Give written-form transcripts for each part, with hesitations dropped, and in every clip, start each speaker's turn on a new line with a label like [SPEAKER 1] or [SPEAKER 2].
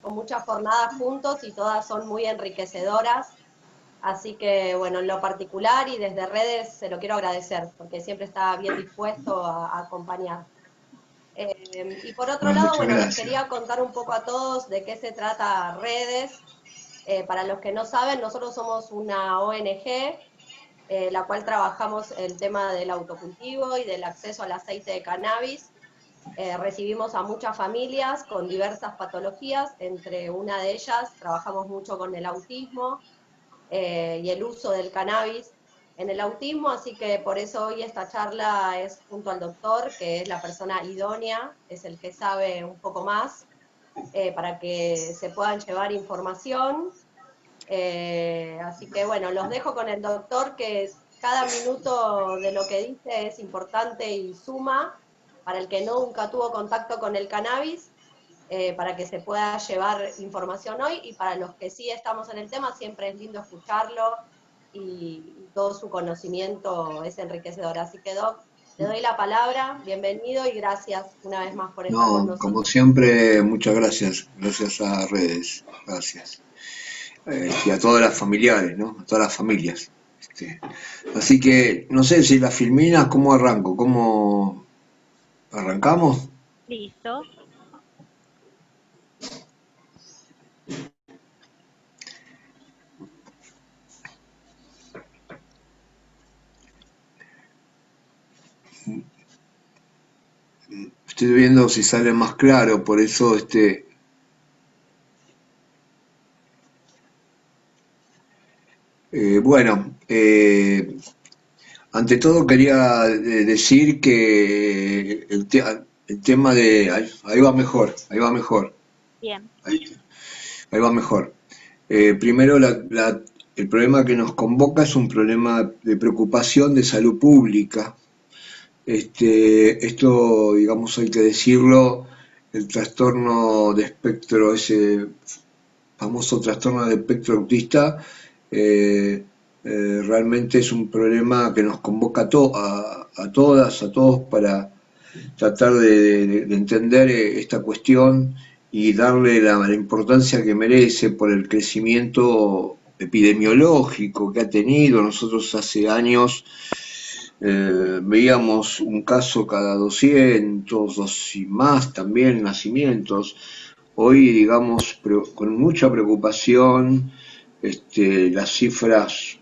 [SPEAKER 1] con muchas jornadas juntos y todas son muy enriquecedoras. Así que, bueno, en lo particular y desde redes se lo quiero agradecer, porque siempre está bien dispuesto a acompañar. Y por otro
[SPEAKER 2] Bueno,
[SPEAKER 1] lado,
[SPEAKER 2] muchas
[SPEAKER 1] bueno, les
[SPEAKER 2] gracias.
[SPEAKER 1] quería contar un poco a todos de qué se trata redes. Para los que no saben, nosotros somos una ONG, la cual trabajamos el tema del autocultivo y del acceso al aceite de cannabis. Recibimos a muchas familias con diversas patologías, entre una de ellas trabajamos mucho con el autismo y el uso del cannabis en el autismo, así que por eso hoy esta charla es junto al doctor, que es la persona idónea, es el que sabe un poco más, para que se puedan llevar información. Así que bueno, los dejo con el doctor, que cada minuto de lo que dice es importante y suma para el que nunca tuvo contacto con el cannabis, para que se pueda llevar información hoy, y para los que sí estamos en el tema, siempre es lindo escucharlo y todo su conocimiento es enriquecedor. Así que Doc, te doy la palabra, bienvenido y gracias una vez más por estar con
[SPEAKER 2] No, como
[SPEAKER 1] nosotros.
[SPEAKER 2] siempre, muchas gracias. Gracias a redes. Gracias. Y a todas las familiares, ¿no? A todas las familias. Así que, no sé si las filminas, ¿cómo arranco? ¿Cómo arrancamos?
[SPEAKER 3] Listo.
[SPEAKER 2] Estoy viendo si sale más claro, por eso bueno, ante todo quería decir que el tema de... ahí va mejor, ahí va mejor,
[SPEAKER 3] Bien.
[SPEAKER 2] ahí, ahí va mejor. Primero, el problema que nos convoca es un problema de preocupación de salud pública. Esto, digamos, hay que decirlo, el trastorno de espectro, ese famoso trastorno de espectro autista, eh, realmente es un problema que nos convoca a todas, a todos, para tratar de entender esta cuestión y darle la importancia que merece por el crecimiento epidemiológico que ha tenido. Nosotros hace años veíamos un caso cada 200, dos y más también nacimientos. Hoy, digamos, con mucha preocupación, las cifras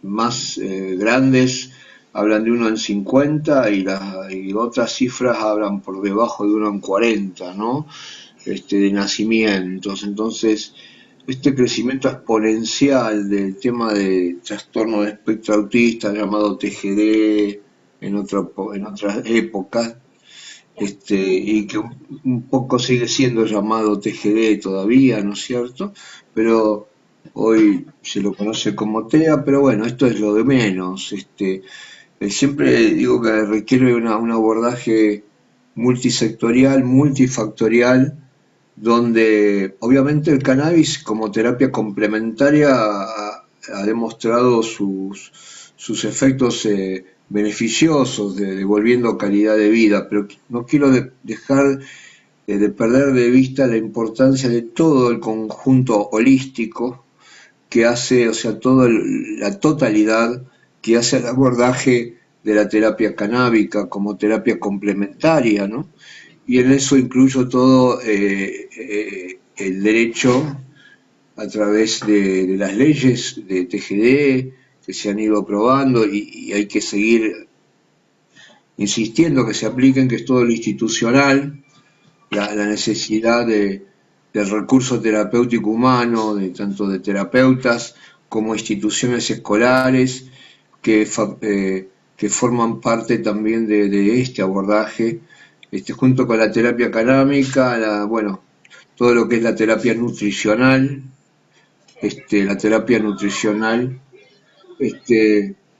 [SPEAKER 2] más grandes hablan de uno en 50 y otras cifras hablan por debajo de uno en 40, ¿no? De nacimientos. Entonces, este crecimiento exponencial del tema de trastorno de espectro autista, llamado TGD en otras épocas, y que un poco sigue siendo llamado TGD todavía, ¿no es cierto? Pero hoy se lo conoce como TEA, pero bueno, esto es lo de menos. Siempre digo que requiere un abordaje multisectorial, multifactorial, donde obviamente el cannabis como terapia complementaria ha demostrado sus efectos beneficiosos, devolviendo calidad de vida, pero no quiero dejar de perder de vista la importancia de todo el conjunto holístico que hace, o sea, toda la totalidad que hace el abordaje de la terapia canábica como terapia complementaria, ¿no? Y en eso incluyo todo el derecho a través de las leyes de TGD que se han ido aprobando y hay que seguir insistiendo que se apliquen, que es todo lo institucional, la necesidad del recurso terapéutico humano, tanto de terapeutas como instituciones escolares que forman parte también de este abordaje, junto con la terapia canábica, bueno, todo lo que es la terapia nutricional, la terapia nutricional,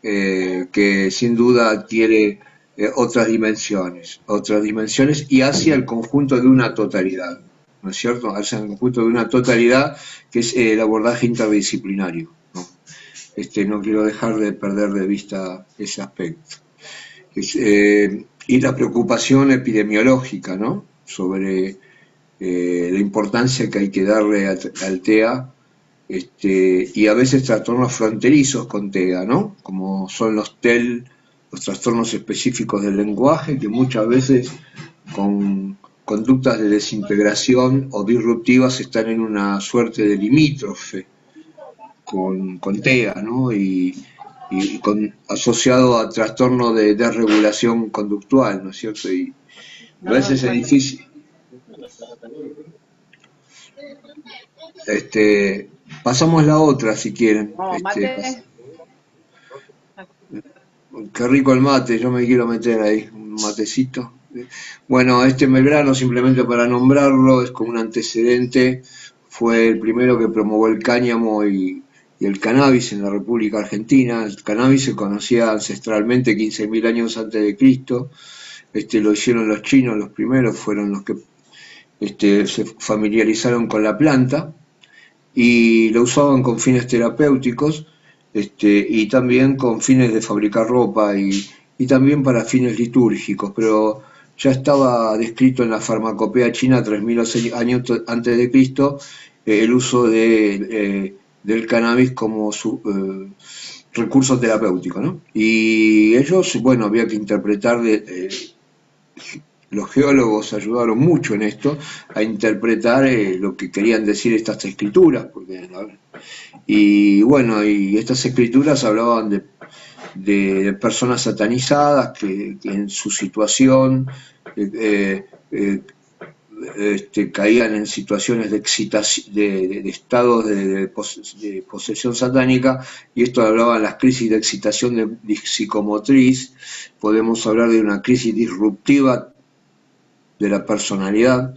[SPEAKER 2] que sin duda adquiere otras dimensiones y hacia el conjunto de una totalidad, ¿no es cierto? Hacia el conjunto de una totalidad que es el abordaje interdisciplinario, ¿no? No quiero dejar de perder de vista ese aspecto. Y la preocupación epidemiológica, ¿no? Sobre la importancia que hay que darle al TEA, y a veces trastornos fronterizos con TEA, ¿no? Como son los TEL, los trastornos específicos del lenguaje, que muchas veces con conductas de desintegración o disruptivas están en una suerte de limítrofe con TEA, ¿no? Asociado a trastorno de desregulación conductual, ¿no es cierto? Y a veces es difícil. Pasamos la otra si quieren. Qué rico el mate, yo me quiero meter ahí, un matecito. Bueno, Melgrano, simplemente para nombrarlo, es como un antecedente, fue el primero que promovió el cáñamo y el cannabis en la República Argentina. El cannabis se conocía ancestralmente 15.000 años antes de Cristo. Lo hicieron los chinos, los primeros fueron los que se familiarizaron con la planta y lo usaban con fines terapéuticos, y también con fines de fabricar ropa y también para fines litúrgicos, pero ya estaba descrito en la farmacopea china 3.000 años antes de Cristo, el uso del cannabis como recurso terapéutico, ¿no? Y ellos, bueno, había que interpretar los geólogos ayudaron mucho en esto a interpretar lo que querían decir estas escrituras, y bueno, y estas escrituras hablaban de personas satanizadas que en su situación caían en situaciones de excitación, de estados de posesión satánica, y esto hablaba de las crisis de excitación psicomotriz. Podemos hablar de una crisis disruptiva de la personalidad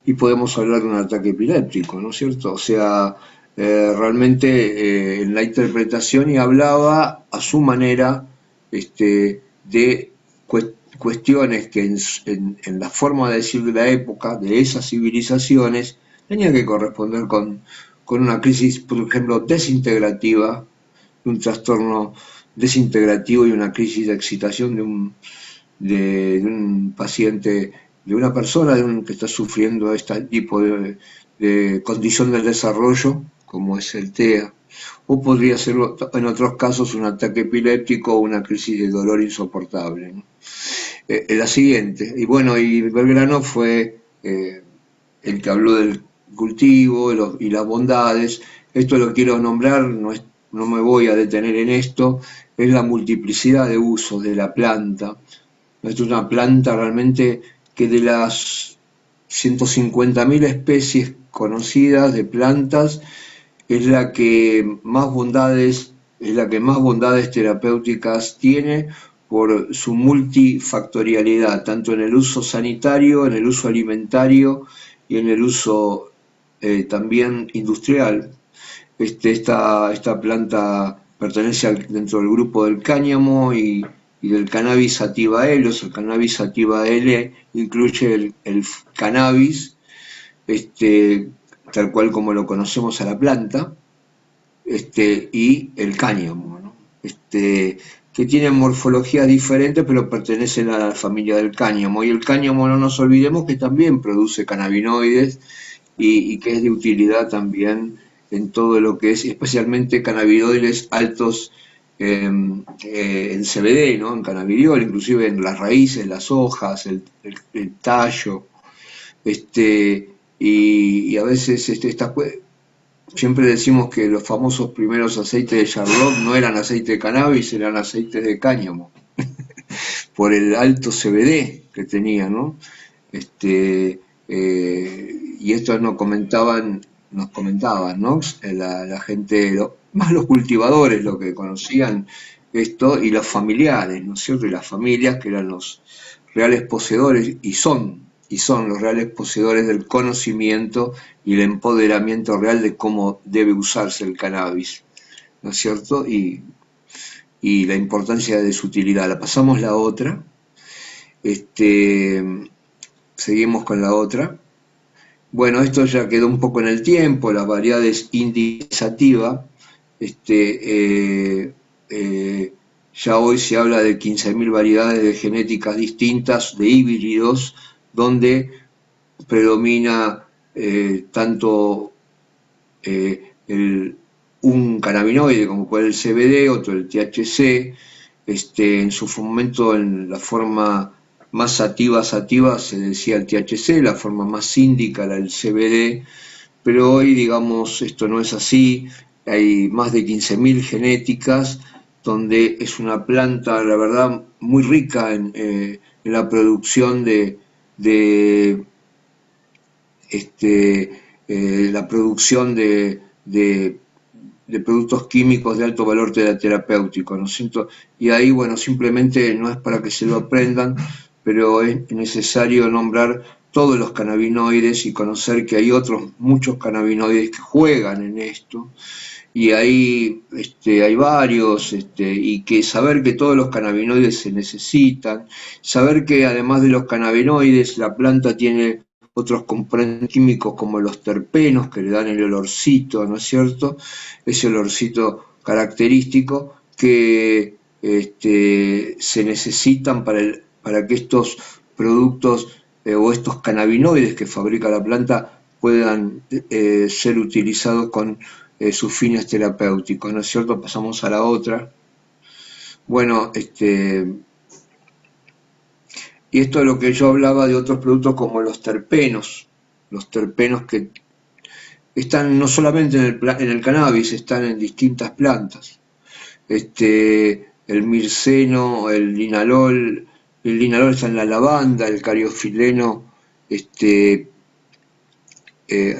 [SPEAKER 2] y podemos hablar de un ataque epiléptico, ¿no es cierto? O sea, realmente en la interpretación, y hablaba a su manera de cuestiones que en la forma de decir de la época, de esas civilizaciones, tenía que corresponder con una crisis, por ejemplo, desintegrativa, un trastorno desintegrativo y una crisis de excitación de un paciente, de una persona que está sufriendo este tipo de condición del desarrollo, como es el TEA, o podría ser en otros casos un ataque epiléptico o una crisis de dolor insoportable, ¿no? La siguiente, y bueno, y Belgrano fue el que habló del cultivo y las bondades. Esto lo quiero nombrar, no me voy a detener en esto, es la multiplicidad de usos de la planta. Es una planta realmente que de las 150.000 especies conocidas de plantas es la que más bondades terapéuticas tiene por su multifactorialidad, tanto en el uso sanitario, en el uso alimentario y en el uso también industrial. Esta planta pertenece dentro del grupo del cáñamo y del cannabis sativa L. El cannabis sativa L incluye el cannabis, tal cual como lo conocemos a la planta, y el cáñamo, ¿no? Que tienen morfologías diferentes, pero pertenecen a la familia del cáñamo. Y el cáñamo, no nos olvidemos que también produce cannabinoides y que es de utilidad también en todo lo que es, especialmente cannabinoides altos en CBD, ¿no? En cannabidiol, inclusive en las raíces, las hojas, el tallo, y a veces siempre decimos que los famosos primeros aceites de Charlotte no eran aceite de cannabis, eran aceites de cáñamo, por el alto CBD que tenía, ¿no? Y esto nos comentaban, ¿no? La gente, más los cultivadores, lo que conocían esto, y los familiares, ¿no es cierto? Y las familias, que eran los reales poseedores, y son los reales poseedores del conocimiento y el empoderamiento real de cómo debe usarse el cannabis, ¿no es cierto? Y la importancia de su utilidad. La pasamos la otra. Seguimos con la otra. Bueno, esto ya quedó un poco en el tiempo, las variedades indicativa. Ya hoy se habla de 15.000 variedades de genéticas distintas, de híbridos, donde predomina tanto un cannabinoide como puede el CBD, otro el THC, en su momento en la forma más sativa se decía el THC, la forma más síndica era el CBD, pero hoy, digamos, esto no es así, hay más de 15.000 genéticas, donde es una planta, la verdad, muy rica en la producción de la producción de productos químicos de alto valor terapéutico, ¿no es cierto? Y ahí, bueno, simplemente no es para que se lo aprendan, pero es necesario nombrar todos los cannabinoides y conocer que hay otros muchos cannabinoides que juegan en esto, y ahí hay varios, y que saber que todos los cannabinoides se necesitan, saber que además de los cannabinoides la planta tiene otros componentes químicos como los terpenos que le dan el olorcito, ¿no es cierto? Ese olorcito característico que se necesitan para que estos productos o estos cannabinoides que fabrica la planta puedan ser utilizados con sus fines terapéuticos, ¿no es cierto? Pasamos a la otra. Bueno, y esto es lo que yo hablaba de otros productos como los terpenos que están no solamente en el cannabis, están en distintas plantas. El mirceno, el linalol está en la lavanda, el cariofileno,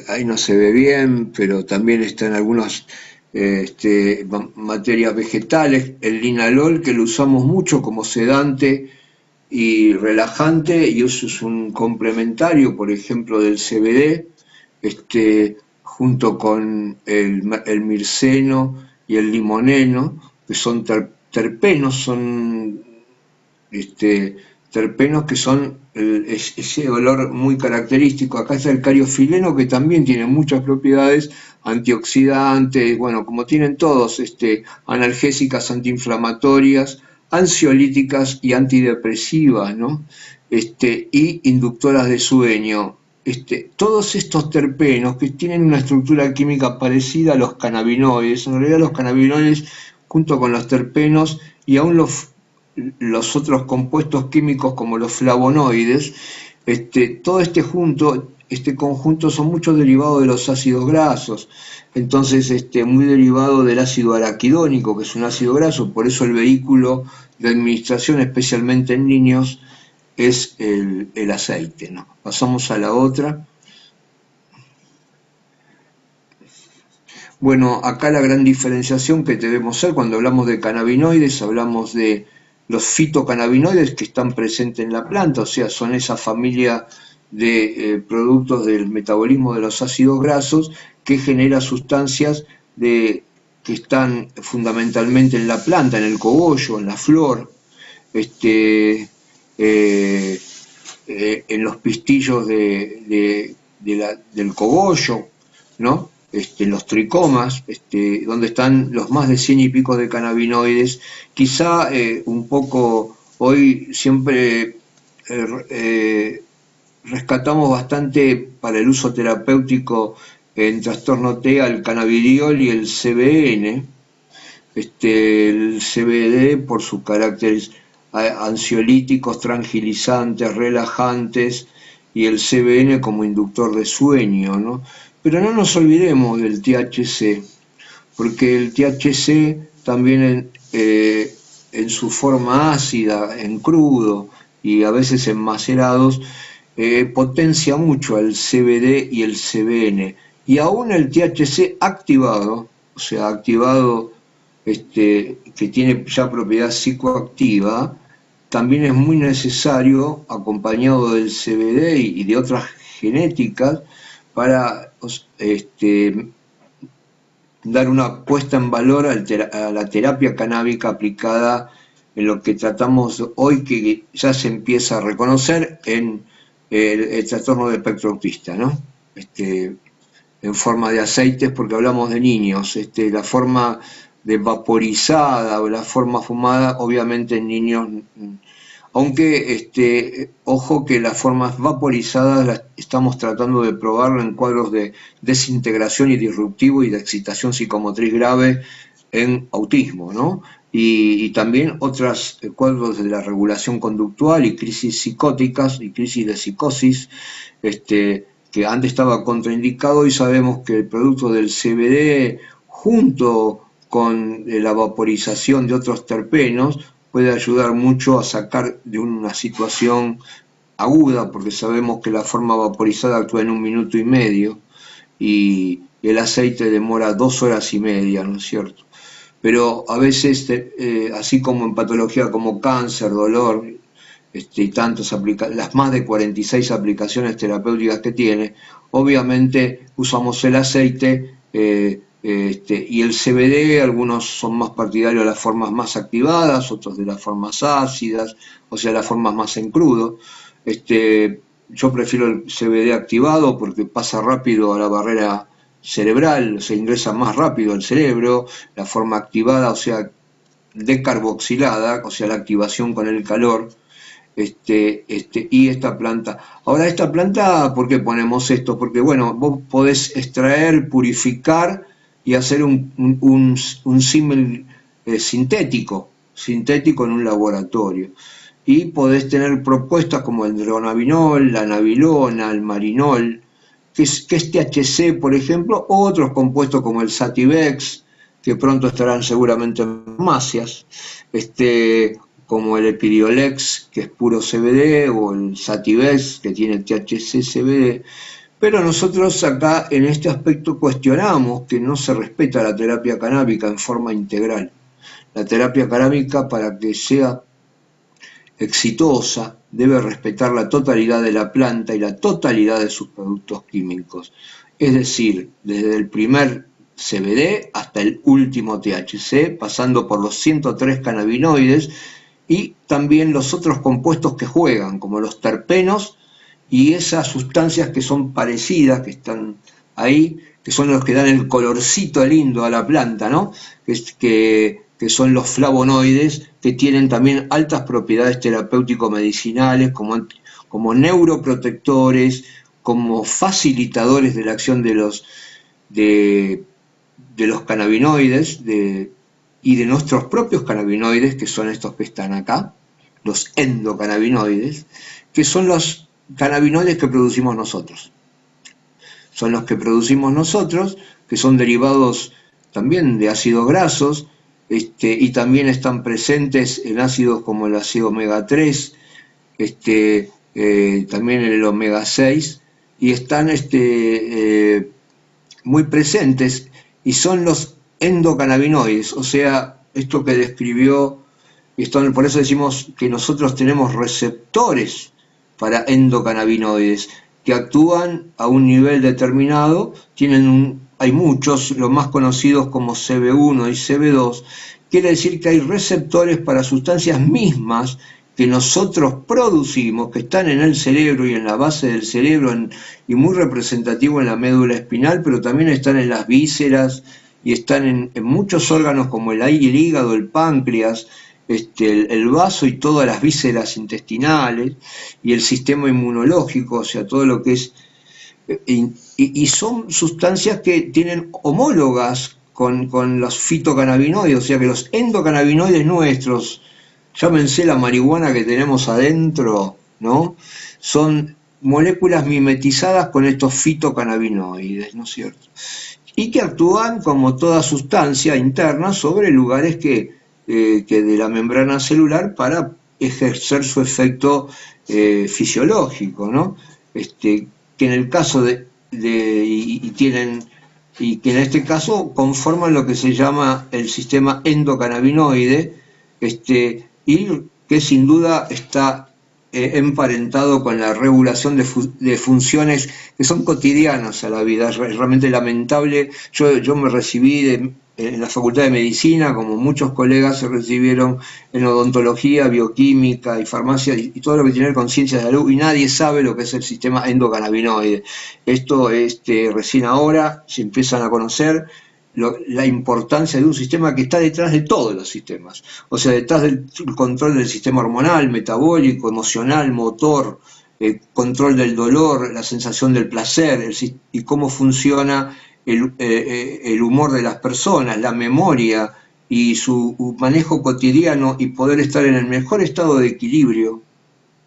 [SPEAKER 2] ahí no se ve bien, pero también está en algunas materias vegetales. El linalol, que lo usamos mucho como sedante y relajante, y eso es un complementario, por ejemplo, del CBD, junto con el mirceno y el limoneno, que son terpenos, son terpenos que son ese olor muy característico. Acá está el cariofileno, que también tiene muchas propiedades antioxidantes, bueno, como tienen todos, analgésicas, antiinflamatorias, ansiolíticas y antidepresivas, ¿no? Y inductoras de sueño. Todos estos terpenos que tienen una estructura química parecida a los cannabinoides, en realidad los cannabinoides junto con los terpenos y aún los otros compuestos químicos como los flavonoides, todo este conjunto son muchos derivados de los ácidos grasos, entonces muy derivado del ácido araquidónico, que es un ácido graso, por eso el vehículo de administración, especialmente en niños, es el aceite, ¿no? Pasamos a la otra. Bueno, acá la gran diferenciación que debemos hacer cuando hablamos de cannabinoides, hablamos de los fitocannabinoides que están presentes en la planta, o sea, son esa familia de productos del metabolismo de los ácidos grasos que genera sustancias que están fundamentalmente en la planta, en el cogollo, en la flor, en los pistillos del cogollo, ¿no? Los tricomas, donde están los más de 100 y pico de cannabinoides. Quizá un poco hoy siempre rescatamos bastante para el uso terapéutico en trastorno TEA el cannabidiol y el CBN. El CBD por sus caracteres ansiolíticos, tranquilizantes, relajantes, y el CBN como inductor de sueño, ¿no? Pero no nos olvidemos del THC, porque el THC también en su forma ácida, en crudo y a veces en macerados, potencia mucho al CBD y el CBN. Y aún el THC activado, o sea, activado que tiene ya propiedad psicoactiva, también es muy necesario, acompañado del CBD y de otras genéticas, para dar una puesta en valor a la terapia canábica aplicada en lo que tratamos hoy, que ya se empieza a reconocer en el trastorno del espectro autista, ¿no? En forma de aceites, porque hablamos de niños, la forma de vaporizada o la forma fumada, obviamente en niños aunque ojo que las formas vaporizadas las estamos tratando de probarlo en cuadros de desintegración y disruptivo y de excitación psicomotriz grave en autismo, ¿no? Y también otros cuadros de la regulación conductual y crisis psicóticas y crisis de psicosis, que antes estaba contraindicado, y sabemos que el producto del CBD junto con la vaporización de otros terpenos puede ayudar mucho a sacar de una situación aguda, porque sabemos que la forma vaporizada actúa en 1 minuto y medio y el aceite demora 2 horas y media, ¿no es cierto? Pero a veces, así como en patología como cáncer, dolor, y las más de 46 aplicaciones terapéuticas que tiene, obviamente usamos el aceite y el CBD. Algunos son más partidarios de las formas más activadas, otros de las formas ácidas, o sea, las formas más en crudo. Yo prefiero el CBD activado porque pasa rápido a la barrera cerebral, se ingresa más rápido al cerebro. La forma activada, o sea, decarboxilada, o sea, la activación con el calor, y esta planta. Ahora, esta planta, ¿por qué ponemos esto? Porque, bueno, vos podés extraer, purificar y hacer un símil sintético en un laboratorio. Y podés tener propuestas como el dronabinol, la nabilona, el marinol, que es THC, por ejemplo, o otros compuestos como el Sativex, que pronto estarán seguramente en farmacias, como el Epidiolex, que es puro CBD, o el Sativex, que tiene THC CBD. Pero nosotros acá en este aspecto cuestionamos que no se respeta la terapia canábica en forma integral. La terapia canábica, para que sea exitosa, debe respetar la totalidad de la planta y la totalidad de sus productos químicos. Es decir, desde el primer CBD hasta el último THC, pasando por los 103 cannabinoides y también los otros compuestos que juegan, como los terpenos y esas sustancias que son parecidas, que están ahí, que son los que dan el colorcito lindo a la planta, ¿no? Que son los flavonoides, que tienen también altas propiedades terapéutico-medicinales, como neuroprotectores, como facilitadores de la acción de los cannabinoides y de nuestros propios cannabinoides, que son estos que están acá, los endocannabinoides, que son los cannabinoides que producimos nosotros. Son los que producimos nosotros, que son derivados también de ácidos grasos, y también están presentes en ácidos como el ácido omega 3, también el omega 6, y están muy presentes, y son los endocannabinoides, o sea, esto que describió, por eso decimos que nosotros tenemos receptores para endocannabinoides, que actúan a un nivel determinado, hay muchos, los más conocidos como CB1 y CB2, quiere decir que hay receptores para sustancias mismas que nosotros producimos, que están en el cerebro y en la base del cerebro, y muy representativo en la médula espinal, pero también están en las vísceras y están en muchos órganos como el hígado, el páncreas, el vaso y todas las vísceras intestinales y el sistema inmunológico, o sea, todo lo que es... Y son sustancias que tienen homólogas con los fitocannabinoides, o sea que los endocannabinoides nuestros, llámense la marihuana que tenemos adentro, ¿no? Son moléculas mimetizadas con estos fitocannabinoides, ¿no es cierto? Y que actúan como toda sustancia interna sobre lugares que de la membrana celular para ejercer su efecto fisiológico, ¿no? Que en el caso y que en este caso conforman lo que se llama el sistema endocannabinoide, y que sin duda está emparentado con la regulación de funciones que son cotidianas a la vida. Es realmente lamentable. Yo me recibí en la Facultad de Medicina, como muchos colegas se recibieron en odontología, bioquímica y farmacia, y todo lo que tiene con ciencias de la salud, y nadie sabe lo que es el sistema endocannabinoide. Esto recién ahora se empiezan a conocer, la importancia de un sistema que está detrás de todos los sistemas, o sea, detrás del control del sistema hormonal, metabólico, emocional, motor, control del dolor, la sensación del placer, y cómo funciona el humor de las personas, la memoria y su manejo cotidiano, y poder estar en el mejor estado de equilibrio,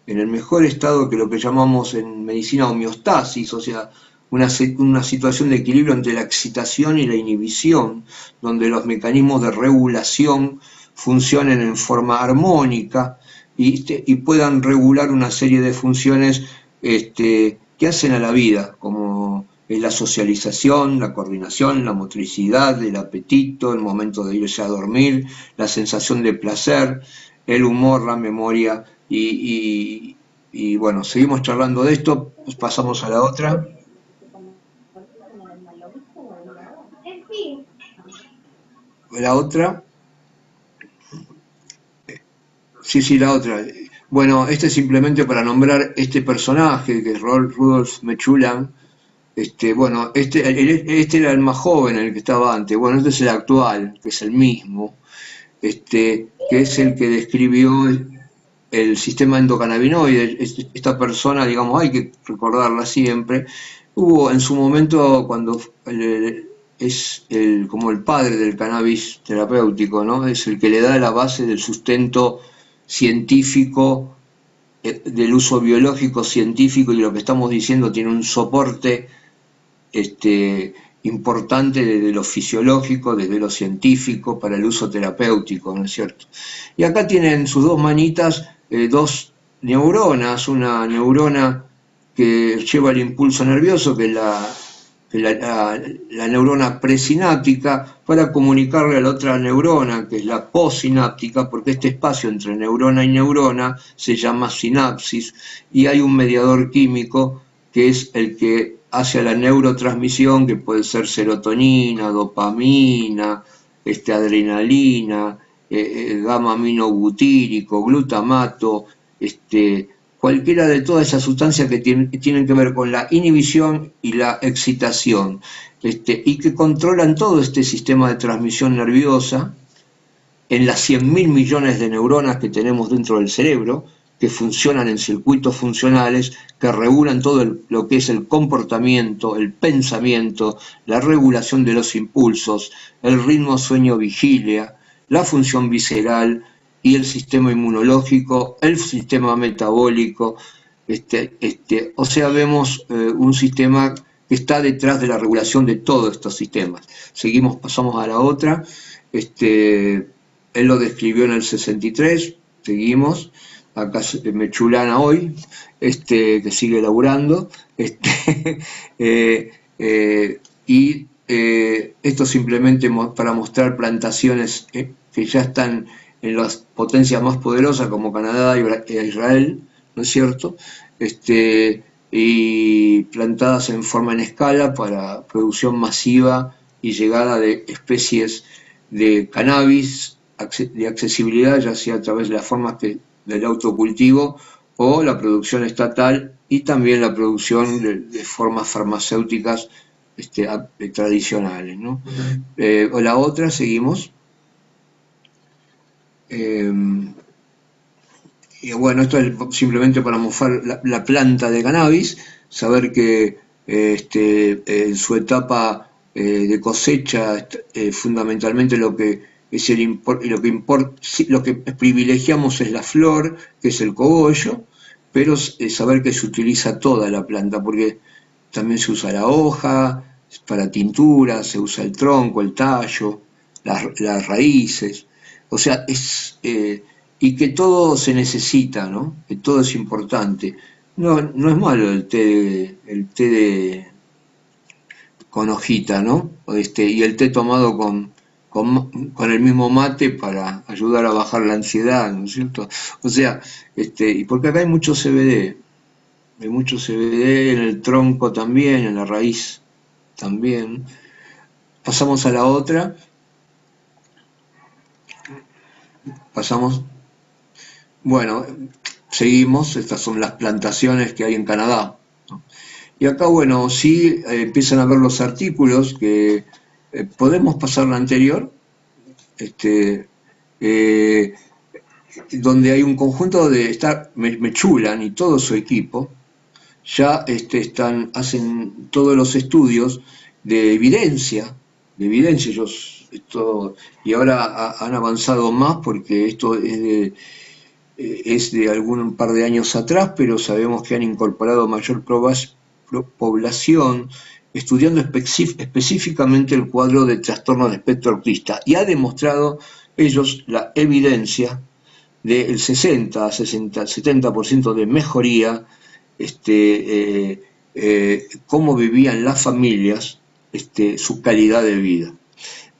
[SPEAKER 2] en el mejor estado, que lo que llamamos en medicina homeostasis, o sea, una situación de equilibrio entre la excitación y la inhibición, donde los mecanismos de regulación funcionen en forma armónica y puedan regular una serie de funciones que hacen a la vida, como la socialización, la coordinación, la motricidad, el apetito, el momento de irse a dormir, la sensación de placer, el humor, la memoria, y bueno, seguimos charlando de esto, pues pasamos a la otra. La otra, sí, la otra. Bueno, este es simplemente para nombrar este personaje, que es Rudolf Mechulam. Bueno, este era el más joven, el que estaba antes. Bueno, este es el actual, que es el mismo, que es el que describió el sistema endocannabinoide. Esta persona, digamos, hay que recordarla siempre. Hubo en su momento, cuando es como el padre del cannabis terapéutico, ¿no? Es el que le da la base del sustento científico, del uso biológico científico, y lo que estamos diciendo tiene un soporte importante desde lo fisiológico, desde lo científico, para el uso terapéutico, ¿no es cierto? Y acá tienen sus dos manitas, dos neuronas, una neurona que lleva el impulso nervioso, que es la neurona presináptica, para comunicarle a la otra neurona, que es la postsináptica, porque este espacio entre neurona y neurona se llama sinapsis, y hay un mediador químico que es el que hace a la neurotransmisión, que puede ser serotonina, dopamina, adrenalina, gamma aminobutírico, glutamato, cualquiera de todas esas sustancias que tienen que ver con la inhibición y la excitación, y que controlan todo este sistema de transmisión nerviosa en las 100.000 millones de neuronas que tenemos dentro del cerebro, que funcionan en circuitos funcionales, que regulan todo lo que es el comportamiento, el pensamiento, la regulación de los impulsos, el ritmo sueño-vigilia, la función visceral y el sistema inmunológico, el sistema metabólico. O sea, vemos un sistema que está detrás de la regulación de todos estos sistemas. Pasamos a la otra. Él lo describió en el 63, seguimos. Acá Mechulana hoy, que sigue laburando, esto simplemente para mostrar plantaciones que ya están en las potencias más poderosas como Canadá e Israel, ¿no es cierto? Y plantadas en forma en escala para producción masiva y llegada de especies de cannabis de accesibilidad, ya sea a través de las formas del autocultivo o la producción estatal, y también la producción de formas farmacéuticas tradicionales, ¿no? O la otra, seguimos. Y bueno, esto es simplemente para mostrar la planta de cannabis, saber que en su etapa de cosecha, fundamentalmente lo que privilegiamos es la flor, que es el cogollo, pero saber que se utiliza toda la planta, porque también se usa la hoja para tintura, se usa el tronco, el tallo, las raíces, o sea, y que todo se necesita, ¿no? Que todo es importante. No es malo el té con hojita, ¿no? Y el té tomado con el mismo mate para ayudar a bajar la ansiedad, ¿no es cierto? O sea, y porque acá hay mucho CBD en el tronco también, en la raíz también. Pasamos a la otra. Bueno, seguimos, estas son las plantaciones que hay en Canadá, ¿no? Y acá, bueno, sí empiezan a ver los artículos que ¿Podemos pasar la anterior? Este, eh, donde hay un conjunto de Mechulan y todo su equipo, ya hacen todos los estudios de evidencia, y ahora han avanzado más porque esto es de algún par de años atrás, pero sabemos que han incorporado mayor población estudiando específicamente el cuadro de trastorno de espectro autista, y ha demostrado ellos la evidencia del 70% de mejoría, cómo vivían las familias, su calidad de vida.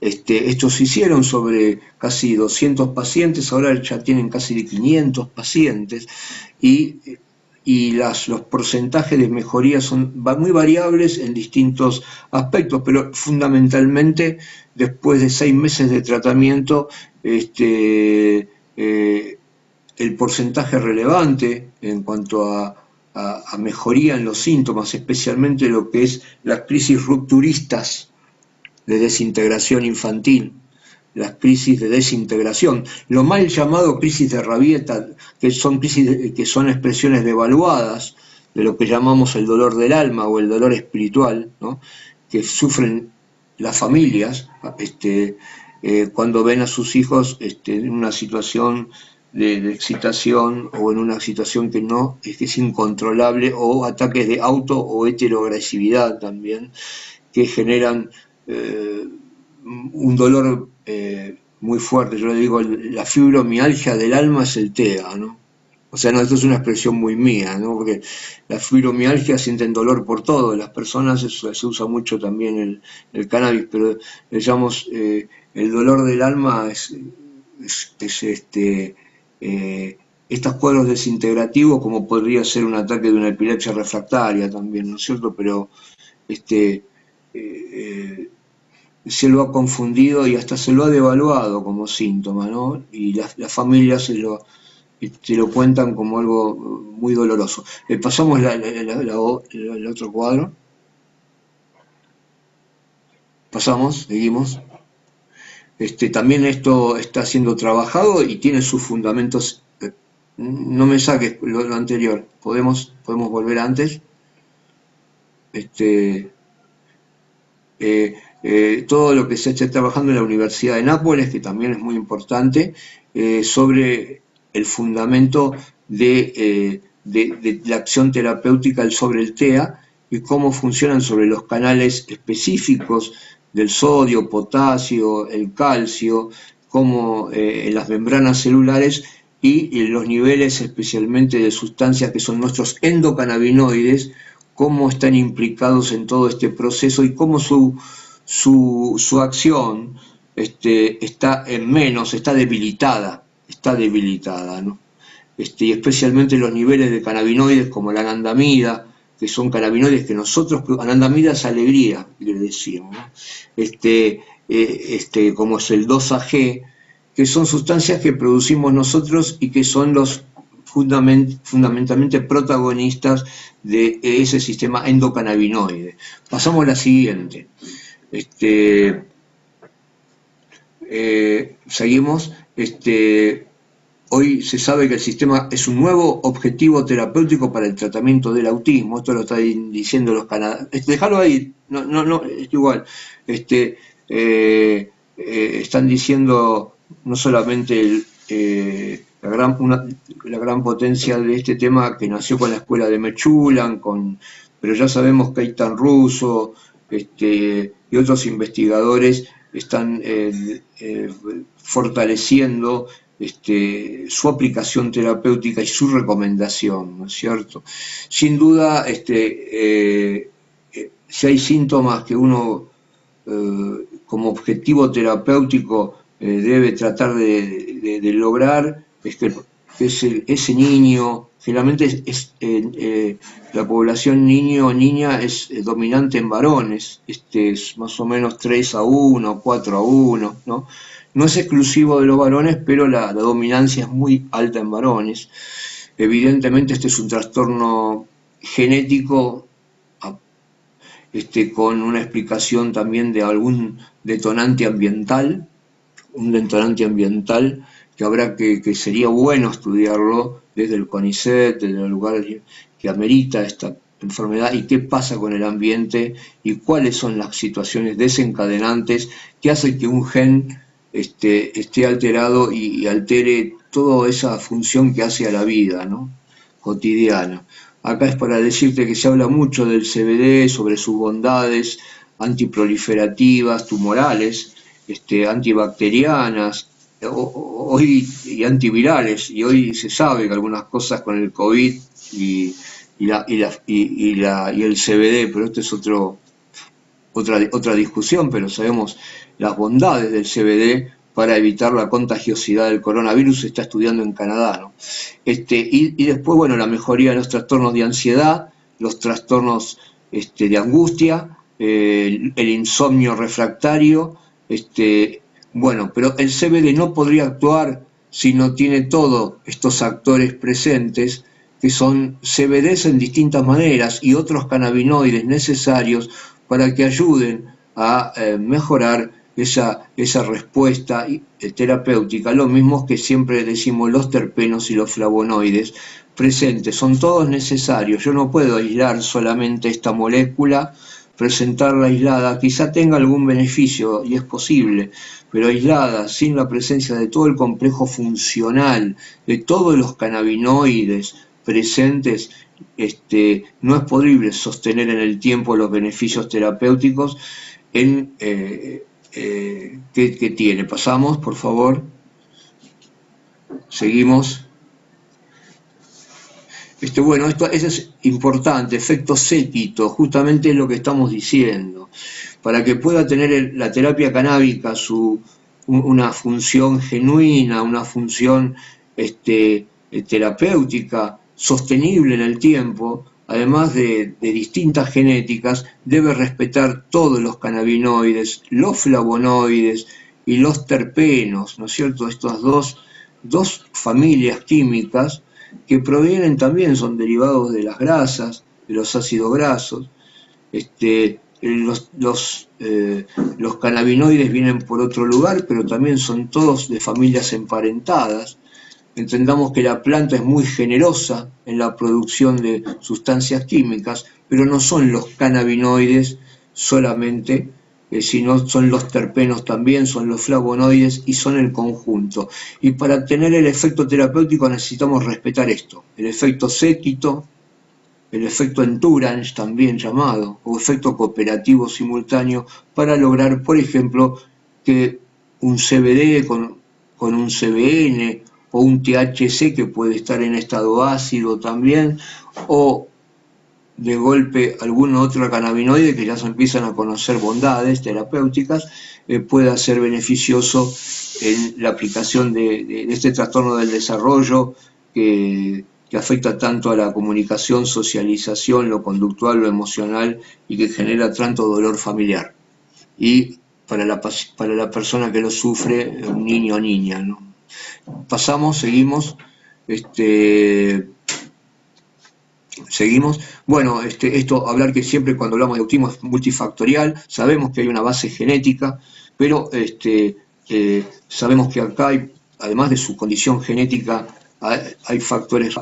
[SPEAKER 2] Estos se hicieron sobre casi 200 pacientes, ahora ya tienen casi 500 pacientes, y los porcentajes de mejoría son muy variables en distintos aspectos, pero fundamentalmente después de 6 meses de tratamiento, el porcentaje relevante en cuanto a mejoría en los síntomas, especialmente lo que es las crisis rupturistas de desintegración infantil, las crisis de desintegración, lo mal llamado crisis de rabieta, que son expresiones devaluadas de lo que llamamos el dolor del alma o el dolor espiritual, ¿no?, que sufren las familias cuando ven a sus hijos en una situación de excitación o en una situación que es incontrolable, o ataques de auto o heteroagresividad también, que generan un dolor muy fuerte. Yo le digo, la fibromialgia del alma es el TEA, ¿no? O sea, no, esto es una expresión muy mía, ¿no? Porque la fibromialgia sienten dolor por todo, las personas, se usa mucho también el cannabis, pero digamos, el dolor del alma es estos cuadros desintegrativos, como podría ser un ataque de una epilepsia refractaria también, ¿no es cierto? Pero se lo ha confundido y hasta se lo ha devaluado como síntoma, ¿no? Y las familias se lo cuentan como algo muy doloroso. Pasamos el otro cuadro. Pasamos, seguimos. También esto está siendo trabajado y tiene sus fundamentos. No me saques lo anterior. ¿Podemos volver antes? Todo lo que se está trabajando en la Universidad de Nápoles, que también es muy importante, sobre el fundamento de la acción terapéutica sobre el TEA y cómo funcionan sobre los canales específicos del sodio, potasio, el calcio, como en las membranas celulares, y los niveles especialmente de sustancias que son nuestros endocannabinoides, cómo están implicados en todo este proceso y cómo su acción está debilitada, ¿no? Y especialmente los niveles de cannabinoides como la anandamida, que son cannabinoides que nosotros, anandamida es alegría, le decimos, ¿no? Como es el 2-AG, que son sustancias que producimos nosotros y que son los fundamentalmente protagonistas de ese sistema endocannabinoide. Pasamos a la siguiente. Seguimos. Hoy se sabe que el sistema es un nuevo objetivo terapéutico para el tratamiento del autismo. Esto lo están diciendo los canadienses. Déjalo ahí, no, es igual. Están diciendo no solamente la gran potencia de este tema, que nació con la escuela de Mechulan, pero ya sabemos que Eitan Russo y otros investigadores están fortaleciendo su aplicación terapéutica y su recomendación, ¿no es cierto? Sin duda, si hay síntomas que uno como objetivo terapéutico debe tratar de lograr, es que ese niño, generalmente la población niño o niña es dominante en varones, es más o menos 3-1, 4-1, ¿no? No es exclusivo de los varones, pero la dominancia es muy alta en varones. Evidentemente este es un trastorno genético con una explicación también de algún detonante ambiental, un detonante ambiental que habrá que sería bueno estudiarlo desde el CONICET, desde el lugar que amerita esta enfermedad, y qué pasa con el ambiente y cuáles son las situaciones desencadenantes que hacen que un gen esté alterado y altere toda esa función que hace a la vida, ¿no?, cotidiana. Acá es para decirte que se habla mucho del CBD, sobre sus bondades antiproliferativas, tumorales, antibacterianas, hoy y antivirales, y hoy se sabe que algunas cosas con el COVID y el CBD, pero esto es otra discusión, pero sabemos las bondades del CBD para evitar la contagiosidad del coronavirus. Se está estudiando en Canadá, ¿no? Y después, bueno, la mejoría de los trastornos de ansiedad, los trastornos de angustia, el insomnio refractario, bueno, pero el CBD no podría actuar si no tiene todos estos actores presentes, que son CBDs en distintas maneras y otros cannabinoides necesarios para que ayuden a mejorar esa respuesta terapéutica. Lo mismo que siempre decimos los terpenos y los flavonoides presentes, son todos necesarios. Yo no puedo aislar solamente esta molécula, presentarla aislada, quizá tenga algún beneficio, y es posible, pero aislada, sin la presencia de todo el complejo funcional, de todos los cannabinoides presentes, no es posible sostener en el tiempo los beneficios terapéuticos que tiene. Pasamos, por favor. Seguimos. Bueno, eso es importante, efecto séquito, justamente es lo que estamos diciendo. Para que pueda tener la terapia canábica una función genuina, una función terapéutica, sostenible en el tiempo, además de distintas genéticas, debe respetar todos los cannabinoides, los flavonoides y los terpenos, ¿no es cierto? Estas dos familias químicas que provienen también, son derivados de las grasas, de los ácidos grasos. Los cannabinoides vienen por otro lugar, pero también son todos de familias emparentadas. Entendamos que la planta es muy generosa en la producción de sustancias químicas, pero no son los cannabinoides solamente, sino son los terpenos también, son los flavonoides y son el conjunto. Y para tener el efecto terapéutico necesitamos respetar esto, el efecto séquito, el efecto Entourage también llamado, o efecto cooperativo simultáneo, para lograr, por ejemplo, que un CBD con un CBN o un THC que puede estar en estado ácido también, o de golpe algún otro cannabinoide que ya se empiezan a conocer bondades terapéuticas, pueda ser beneficioso en la aplicación de este trastorno del desarrollo que afecta tanto a la comunicación, socialización, lo conductual, lo emocional, y que genera tanto dolor familiar. Y para la persona que lo sufre, un niño o niña, ¿no? Pasamos, seguimos. Seguimos. Bueno, esto, hablar que siempre cuando hablamos de autismo es multifactorial, sabemos que hay una base genética, pero sabemos que acá hay, además de su condición genética, hay factores,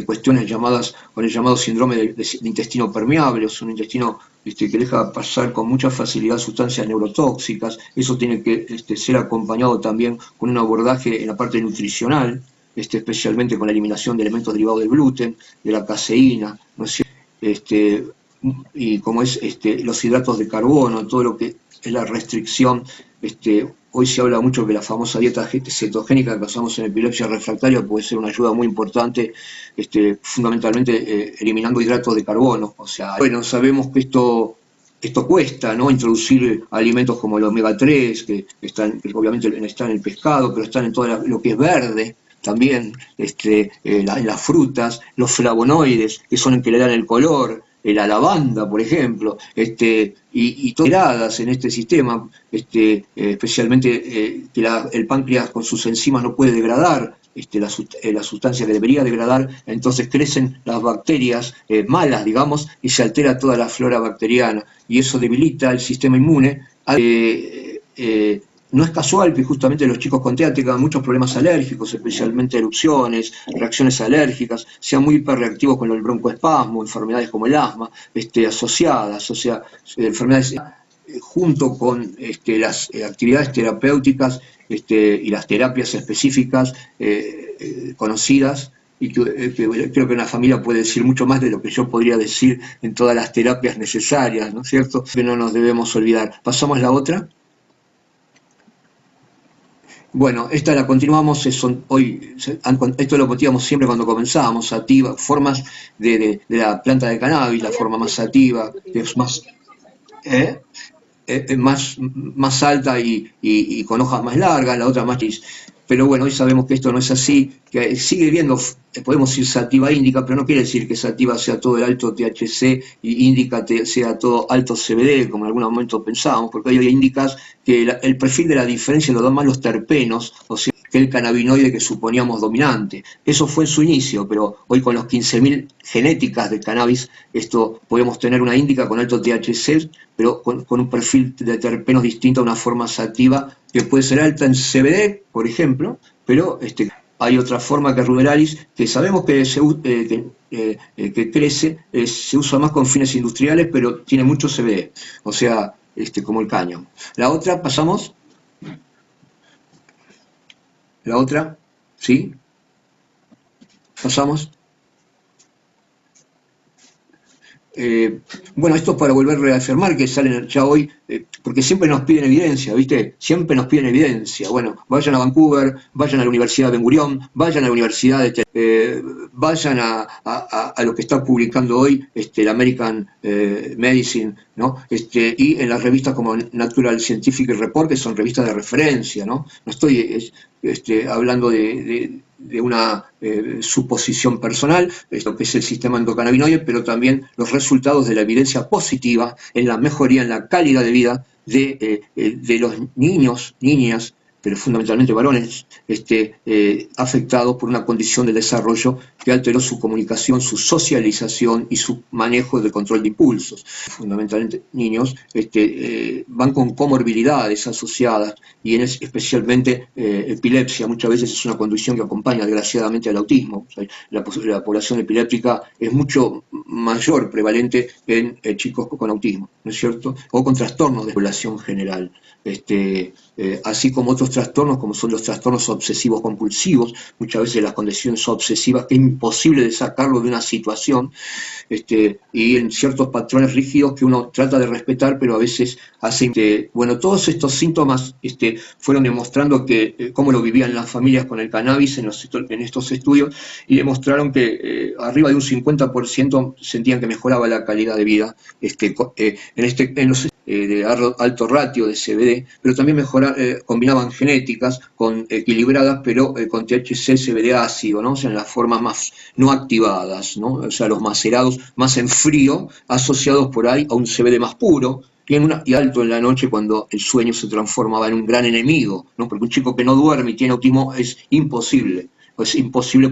[SPEAKER 2] cuestiones llamadas, con el llamado síndrome de intestino permeable, es un intestino que deja pasar con mucha facilidad sustancias neurotóxicas. Eso tiene que ser acompañado también con un abordaje en la parte nutricional, especialmente con la eliminación de elementos derivados del gluten, de la caseína, ¿no es cierto? Y como es los hidratos de carbono, todo lo que es la restricción. Hoy se habla mucho que la famosa dieta cetogénica que usamos en epilepsia refractaria puede ser una ayuda muy importante, fundamentalmente eliminando hidratos de carbono. O sea, bueno, sabemos que esto cuesta, ¿no? Introducir alimentos como el omega 3, que obviamente están en el pescado, pero están en todo lo que es verde también, las frutas, los flavonoides, que son los que le dan el color, la lavanda, por ejemplo, y todas en este sistema, especialmente que el páncreas con sus enzimas no puede degradar la sustancia que debería degradar, entonces crecen las bacterias malas, digamos, y se altera toda la flora bacteriana, y eso debilita el sistema inmune. No es casual que justamente los chicos con TEA tengan muchos problemas alérgicos, especialmente erupciones, reacciones alérgicas, sean muy hiperreactivos con el broncoespasmo, enfermedades como el asma, asociadas, o sea, enfermedades junto con las actividades terapéuticas y las terapias específicas conocidas, y que creo que una familia puede decir mucho más de lo que yo podría decir en todas las terapias necesarias, ¿no es cierto? Que no nos debemos olvidar. ¿Pasamos la otra? Bueno, esta la continuamos, esto lo motivamos siempre cuando comenzábamos, sativa, formas de la planta de cannabis, la forma más sativa, que es más, ¿eh? Más alta y con hojas más largas, la otra más gris. Pero bueno, hoy sabemos que esto no es así, que sigue viendo, podemos decir sativa índica, pero no quiere decir que sativa sea todo el alto THC y índica sea todo alto CBD, como en algún momento pensábamos, porque hoy hay índicas que el perfil de la diferencia lo dan más los terpenos, o sea, que el cannabinoide que suponíamos dominante. Eso fue en su inicio, pero hoy con los 15.000 genéticas de cannabis, esto podemos tener una índica con alto THC, pero con un perfil de terpenos distinto a una forma sativa que puede ser alta en CBD, por ejemplo, pero hay otra forma que es ruderalis, que sabemos que crece, se usa más con fines industriales, pero tiene mucho CBD, o sea, como el caño. La otra, pasamos. La otra, ¿sí? Pasamos. Bueno, esto es para volver a reafirmar que salen ya hoy, porque siempre nos piden evidencia, ¿viste? Siempre nos piden evidencia. Bueno, vayan a Vancouver, vayan a la Universidad de Ben Gurión, vayan a la Universidad vayan a lo que está publicando hoy la American Medicine, ¿no? Y en las revistas como Natural Scientific Report, que son revistas de referencia, ¿no? No estoy hablando de una suposición personal, esto que es el sistema endocannabinoide, pero también los resultados de la evidencia positiva en la mejoría en la calidad de vida de los niños, niñas, pero fundamentalmente varones, afectados por una condición de desarrollo que alteró su comunicación, su socialización y su manejo de control de impulsos. Fundamentalmente niños van con comorbilidades asociadas y especialmente epilepsia. Muchas veces es una condición que acompaña desgraciadamente al autismo. O sea, la población epiléptica es mucho mayor, prevalente en chicos con autismo, ¿no es cierto? O con trastornos de población general. Así como otros trastornos, como son los trastornos obsesivos compulsivos, muchas veces las condiciones obsesivas que es imposible de sacarlo de una situación, y en ciertos patrones rígidos que uno trata de respetar, pero a veces hace... bueno, todos estos síntomas fueron demostrando cómo lo vivían las familias con el cannabis en estos estudios, y demostraron que arriba de un 50% sentían que mejoraba la calidad de vida en los de alto ratio de CBD, pero también combinaban genéticas equilibradas, pero con THC, CBD ácido, ¿no? O sea, en las formas más no activadas, ¿no? O sea, los macerados más en frío, asociados por ahí a un CBD más puro, y alto en la noche cuando el sueño se transformaba en un gran enemigo, ¿no? Porque un chico que no duerme y tiene autismo es imposible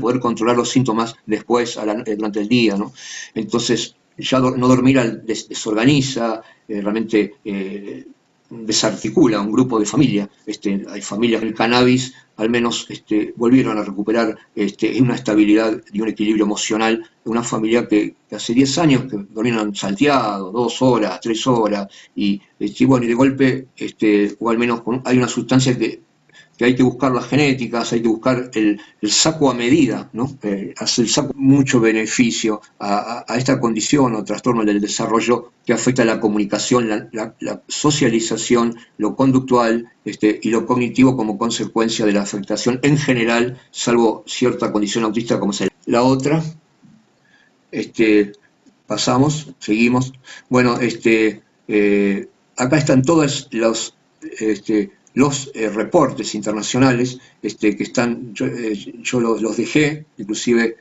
[SPEAKER 2] poder controlar los síntomas después durante el día, ¿no? Entonces, ya no dormir desorganiza, realmente desarticula un grupo de familia. Hay familias del cannabis, al menos volvieron a recuperar una estabilidad y un equilibrio emocional de una familia que hace 10 años que dormían salteado, 2 horas, 3 horas, y bueno, y de golpe, o al menos hay una sustancia que hay que buscar las genéticas, hay que buscar el saco a medida, ¿no? Hace el saco mucho beneficio a esta condición o trastorno del desarrollo que afecta la comunicación, la socialización, lo conductual y lo cognitivo como consecuencia de la afectación en general, salvo cierta condición autista como es la otra. Pasamos, seguimos. Bueno, acá están todos los reportes internacionales que están, yo los dejé, inclusive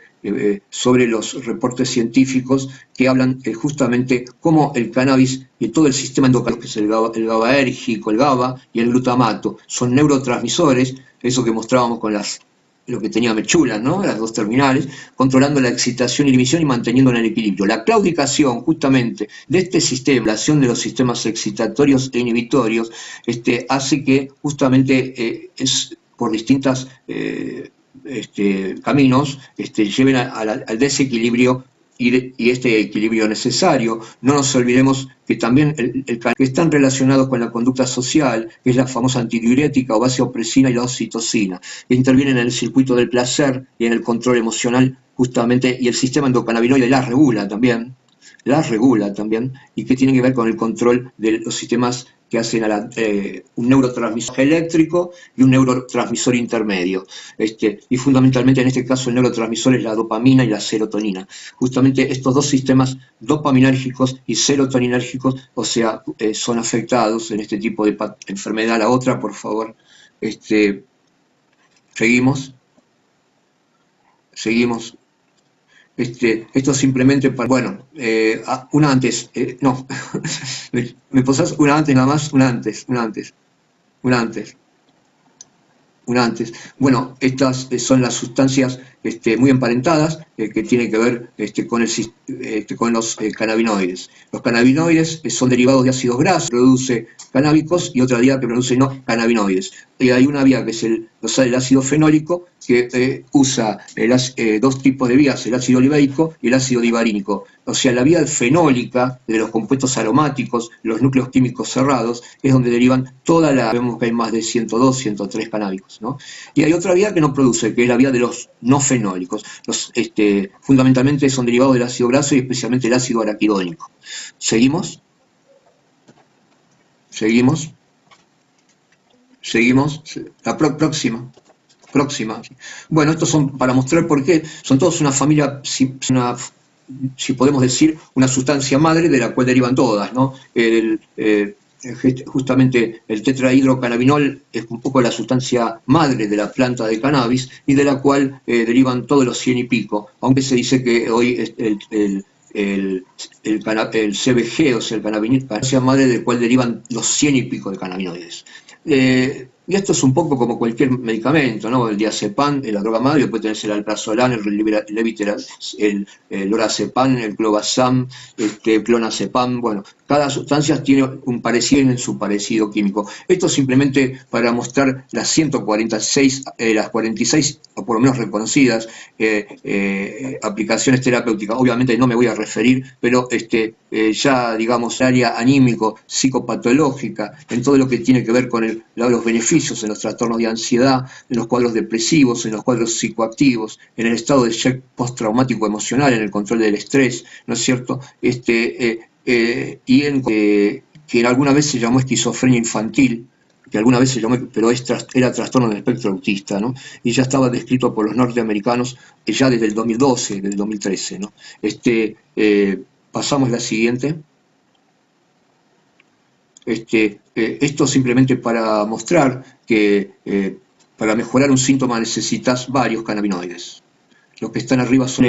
[SPEAKER 2] sobre los reportes científicos que hablan justamente cómo el cannabis y todo el sistema endocannabinoide, que es el GABAérgico, el GABA y el glutamato, son neurotransmisores, eso que mostrábamos con las lo que tenía Mechula, ¿no? Las dos terminales, controlando la excitación y la emisión y manteniéndola en equilibrio. La claudicación, justamente, de este sistema, la acción de los sistemas excitatorios e inhibitorios, hace que justamente es por distintas caminos lleven al desequilibrio y este equilibrio necesario. No nos olvidemos que también que están relacionados con la conducta social, que es la famosa antidiurética o vasopresina y la oxitocina, que intervienen en el circuito del placer y en el control emocional justamente, y el sistema endocannabinoide la regula también, y que tiene que ver con el control de los sistemas que hacen un neurotransmisor eléctrico y un neurotransmisor intermedio. Y fundamentalmente en este caso el neurotransmisor es la dopamina y la serotonina. Justamente estos dos sistemas dopaminérgicos y serotoninérgicos, o sea, son afectados en este tipo de enfermedad. La otra, por favor. Seguimos. Esto simplemente para, bueno, una antes, no, me posás una antes nada más, una antes. Bueno, estas son las sustancias muy emparentadas que tienen que ver con los cannabinoides. Los cannabinoides son derivados de ácidos grasos, produce canábicos, y otra vía que produce no cannabinoides. Y hay una vía que es el ácido fenólico, que usa dos tipos de vías, el ácido oliveico y el ácido divarínico. O sea, la vía fenólica de los compuestos aromáticos, los núcleos químicos cerrados, es donde derivan vemos que hay más de 102, 103 canábicos, ¿no? Y hay otra vía que no produce, que es la vía de los no fenólicos. Fundamentalmente son derivados del ácido graso y especialmente el ácido araquidónico. ¿Seguimos? La próxima. Bueno, estos son para mostrar por qué son todos una familia, si podemos decir, una sustancia madre de la cual derivan todas, ¿no? Justamente el tetrahidrocannabinol es un poco la sustancia madre de la planta de cannabis y de la cual derivan todos los 100 y pico, aunque se dice que hoy el CBG, o sea, el cannabinoide, la sustancia madre del cual derivan los 100 y pico de cannabinoides. Y esto es un poco como cualquier medicamento, ¿no? El diazepam, la droga madre, puede tener el alprazolam, el levetiracetam, el lorazepam, el clobazam, el clonazepam. Bueno, cada sustancia tiene un parecido en su parecido químico. Esto simplemente para mostrar las 146, las 46, o por lo menos reconocidas, aplicaciones terapéuticas. Obviamente no me voy a referir, pero ya, digamos, el área anímico, psicopatológica, en todo lo que tiene que ver con los beneficios en los trastornos de ansiedad, en los cuadros depresivos, en los cuadros psicoactivos, en el estado de shock postraumático emocional, en el control del estrés, ¿no es cierto? Que alguna vez se llamó esquizofrenia infantil, que alguna vez se llamó, pero era trastorno del espectro autista, ¿no? Y ya estaba descrito por los norteamericanos ya desde el 2012, desde el 2013, ¿no? Pasamos la siguiente. Esto simplemente para mostrar que para mejorar un síntoma necesitas varios cannabinoides. Los que están arriba son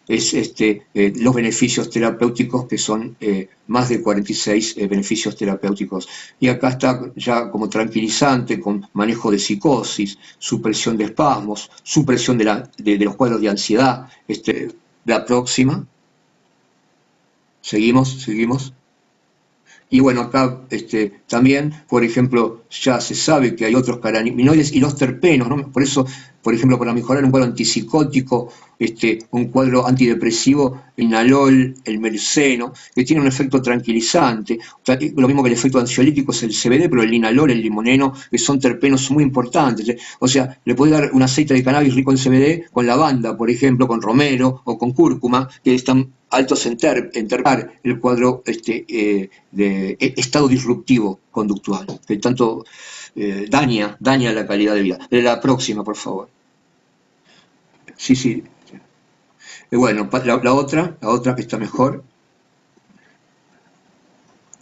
[SPEAKER 2] los beneficios terapéuticos, que son más de 46 beneficios terapéuticos. Y acá está ya como tranquilizante, con manejo de psicosis, supresión de espasmos, supresión de los cuadros de ansiedad. La próxima. Seguimos. Y bueno, acá también, por ejemplo, ya se sabe que hay otros cannabinoides y los terpenos, ¿no? Por eso, por ejemplo, para mejorar un cuadro antipsicótico, un cuadro antidepresivo, el inalol, el merceno, que tiene un efecto tranquilizante. Lo mismo que el efecto ansiolítico es el CBD, pero el inalol, el limoneno, que son terpenos muy importantes. O sea, le puede dar un aceite de cannabis rico en CBD con lavanda, por ejemplo, con romero o con cúrcuma, que están altos en terpar el cuadro de estado disruptivo conductual, que tanto daña la calidad de vida. La próxima, por favor. Sí. Bueno, la otra que está mejor.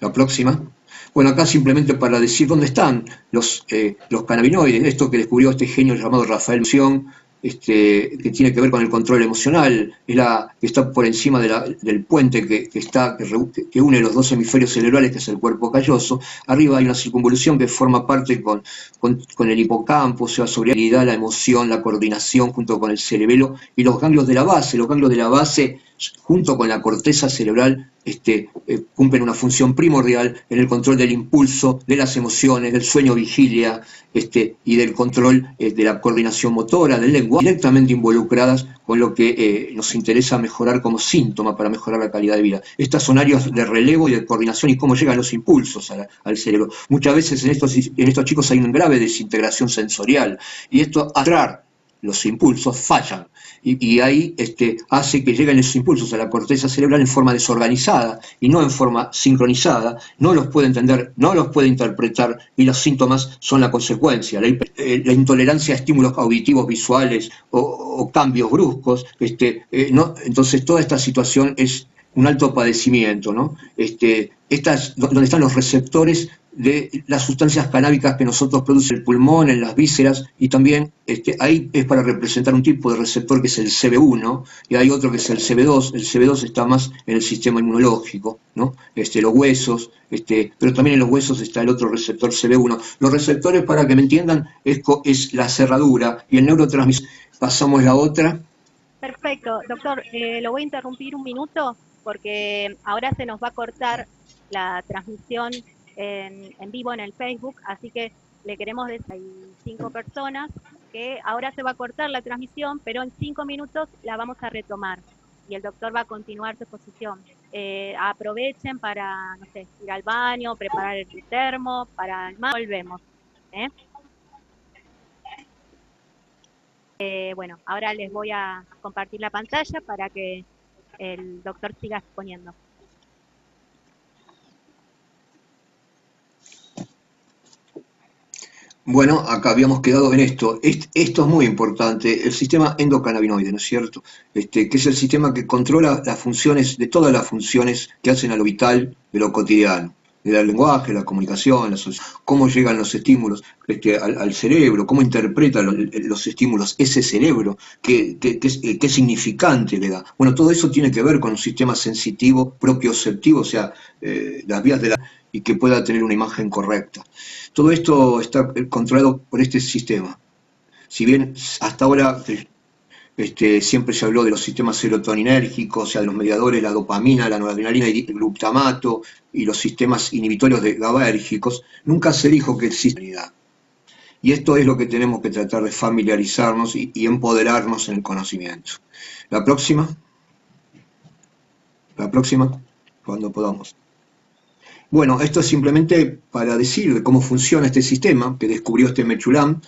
[SPEAKER 2] La próxima. Bueno, acá simplemente para decir dónde están los cannabinoides, esto que descubrió este genio llamado Rafael Lución, que tiene que ver con el control emocional, es la que está por encima del puente que une los dos hemisferios cerebrales, que es el cuerpo calloso. Arriba hay una circunvolución que forma parte con el hipocampo, o sea, sobre la habilidad, la emoción, la coordinación, junto con el cerebelo y los ganglios de la base. Los ganglios de la base, junto con la corteza cerebral, cumplen una función primordial en el control del impulso, de las emociones, del sueño-vigilia, y del control de la coordinación motora, del lenguaje, directamente involucradas con lo que nos interesa mejorar como síntoma para mejorar la calidad de vida. Estas son áreas de relevo y de coordinación y cómo llegan los impulsos al cerebro. Muchas veces en estos chicos hay una grave desintegración sensorial y esto atraer los impulsos fallan. Y ahí hace que lleguen esos impulsos a la corteza cerebral en forma desorganizada y no en forma sincronizada, no los puede entender, no los puede interpretar y los síntomas son la consecuencia, la intolerancia a estímulos auditivos, visuales o cambios bruscos, ¿no? Entonces toda esta situación es un alto padecimiento, ¿no? Donde están los receptores de las sustancias canábicas que nosotros producen en el pulmón, en las vísceras, y también ahí es para representar un tipo de receptor que es el CB1, y hay otro que es el CB2. El CB2 está más en el sistema inmunológico, ¿no? Los huesos, pero también en los huesos está el otro receptor CB1. Los receptores, para que me entiendan, es la cerradura, y el neurotransmisor. Pasamos la otra.
[SPEAKER 3] Perfecto, doctor, lo voy a interrumpir un minuto porque ahora se nos va a cortar la transmisión en vivo en el Facebook, así que le queremos decir a 5 personas que ahora se va a cortar la transmisión, pero en 5 minutos la vamos a retomar y el doctor va a continuar su exposición. Aprovechen para, no sé, ir al baño, preparar el termo, para el mar, volvemos. Bueno, ahora les voy a compartir la pantalla para que el doctor siga exponiendo.
[SPEAKER 2] Bueno, acá habíamos quedado en esto. Esto es muy importante, el sistema endocannabinoide, ¿no es cierto? Que es el sistema que controla las funciones, de todas las funciones que hacen a lo vital de lo cotidiano, del lenguaje, la comunicación, cómo llegan los estímulos al cerebro, cómo interpreta los estímulos ese cerebro, qué significante le da. Bueno, todo eso tiene que ver con un sistema sensitivo, propioceptivo, o sea, las vías de la... y que pueda tener una imagen correcta. Todo esto está controlado por este sistema. Si bien hasta ahora siempre se habló de los sistemas serotoninérgicos, o sea, de los mediadores, la dopamina, la noradrenalina y el glutamato, y los sistemas inhibitorios de GABAérgicos, nunca se dijo que existe. Y esto es lo que tenemos que tratar de familiarizarnos y empoderarnos en el conocimiento. La próxima, cuando podamos. Bueno, esto es simplemente para decir de cómo funciona este sistema que descubrió Mechulam.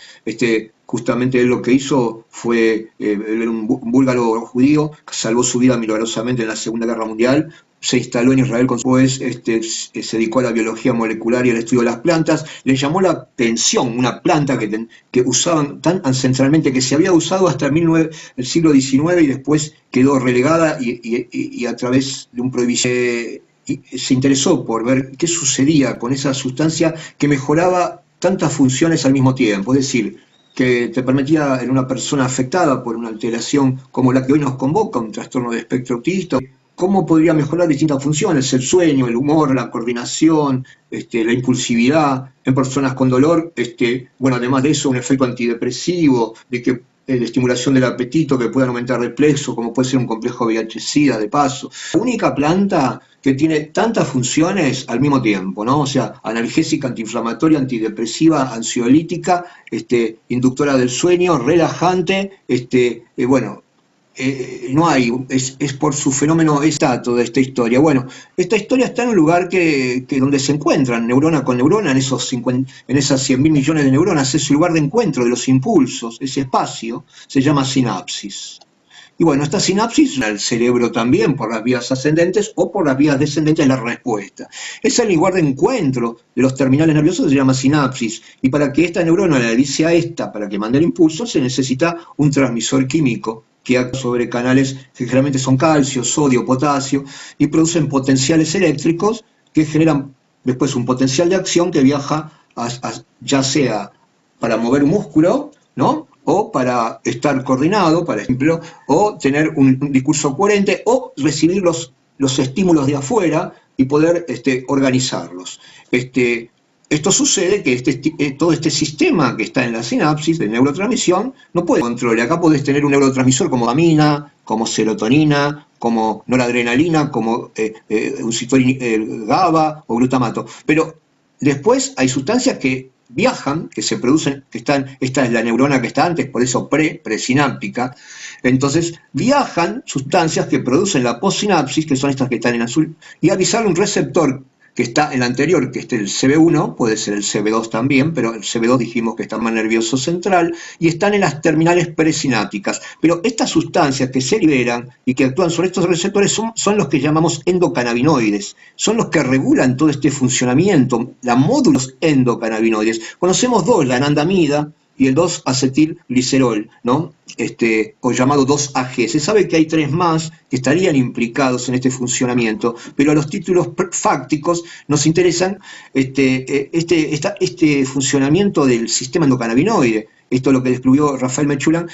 [SPEAKER 2] Justamente él lo que hizo fue un búlgaro judío que salvó su vida milagrosamente en la Segunda Guerra Mundial. Se instaló en Israel, después se dedicó a la biología molecular y al estudio de las plantas. Le llamó la atención una planta que usaban tan ancestralmente, que se había usado hasta el siglo XIX y después quedó relegada y a través de un prohibición. Y se interesó por ver qué sucedía con esa sustancia que mejoraba tantas funciones al mismo tiempo, es decir, que te permitía en una persona afectada por una alteración como la que hoy nos convoca, un trastorno de espectro autista, cómo podría mejorar distintas funciones, el sueño, el humor, la coordinación, la impulsividad, en personas con dolor, bueno, además de eso, un efecto antidepresivo, de estimulación del apetito que puede aumentar reflexo, como puede ser un complejo VIH-Sida de paso. La única planta que tiene tantas funciones al mismo tiempo, ¿no? O sea, analgésica, antiinflamatoria, antidepresiva, ansiolítica, inductora del sueño, relajante, bueno, no hay, es por su fenómeno toda esta historia. Bueno, esta historia está en un lugar que donde se encuentran neurona con neurona, en esas 100.000 millones de neuronas, es el lugar de encuentro de los impulsos, ese espacio se llama sinapsis. Y bueno, esta sinapsis al cerebro también por las vías ascendentes o por las vías descendentes de la respuesta. Es el lugar de encuentro de los terminales nerviosos, se llama sinapsis. Y para que esta neurona le dice a esta, para que mande el impulso, se necesita un transmisor químico que actúa sobre canales que generalmente son calcio, sodio, potasio, y producen potenciales eléctricos que generan después un potencial de acción que viaja ya sea para mover un músculo, ¿no? o para estar coordinado, por ejemplo, o tener un discurso coherente, o recibir los estímulos de afuera y poder organizarlos. Esto sucede que todo este sistema que está en la sinapsis de neurotransmisión no puede controlar. Acá podés tener un neurotransmisor como dopamina, como serotonina, como noradrenalina, como GABA o glutamato. Pero después hay sustancias que viajan, que se producen, esta es la neurona que está antes, por eso presináptica. Entonces viajan sustancias que producen la postsinapsis, que son estas que están en azul, y avisar un receptor que está en la anterior, que es el CB1, puede ser el CB2 también, pero el CB2 dijimos que está más nervioso central, y están en las terminales presinápticas. Pero estas sustancias que se liberan y que actúan sobre estos receptores son los que llamamos endocannabinoides, son los que regulan todo este funcionamiento, los módulos endocannabinoides. Conocemos dos, la anandamida y el 2-acetilglicerol, ¿no? O llamado 2-AG. Se sabe que hay 3 más que estarían implicados en este funcionamiento, pero a los títulos fácticos nos interesan este funcionamiento del sistema endocannabinoide. Esto es lo que describió Rafael Mechoulam,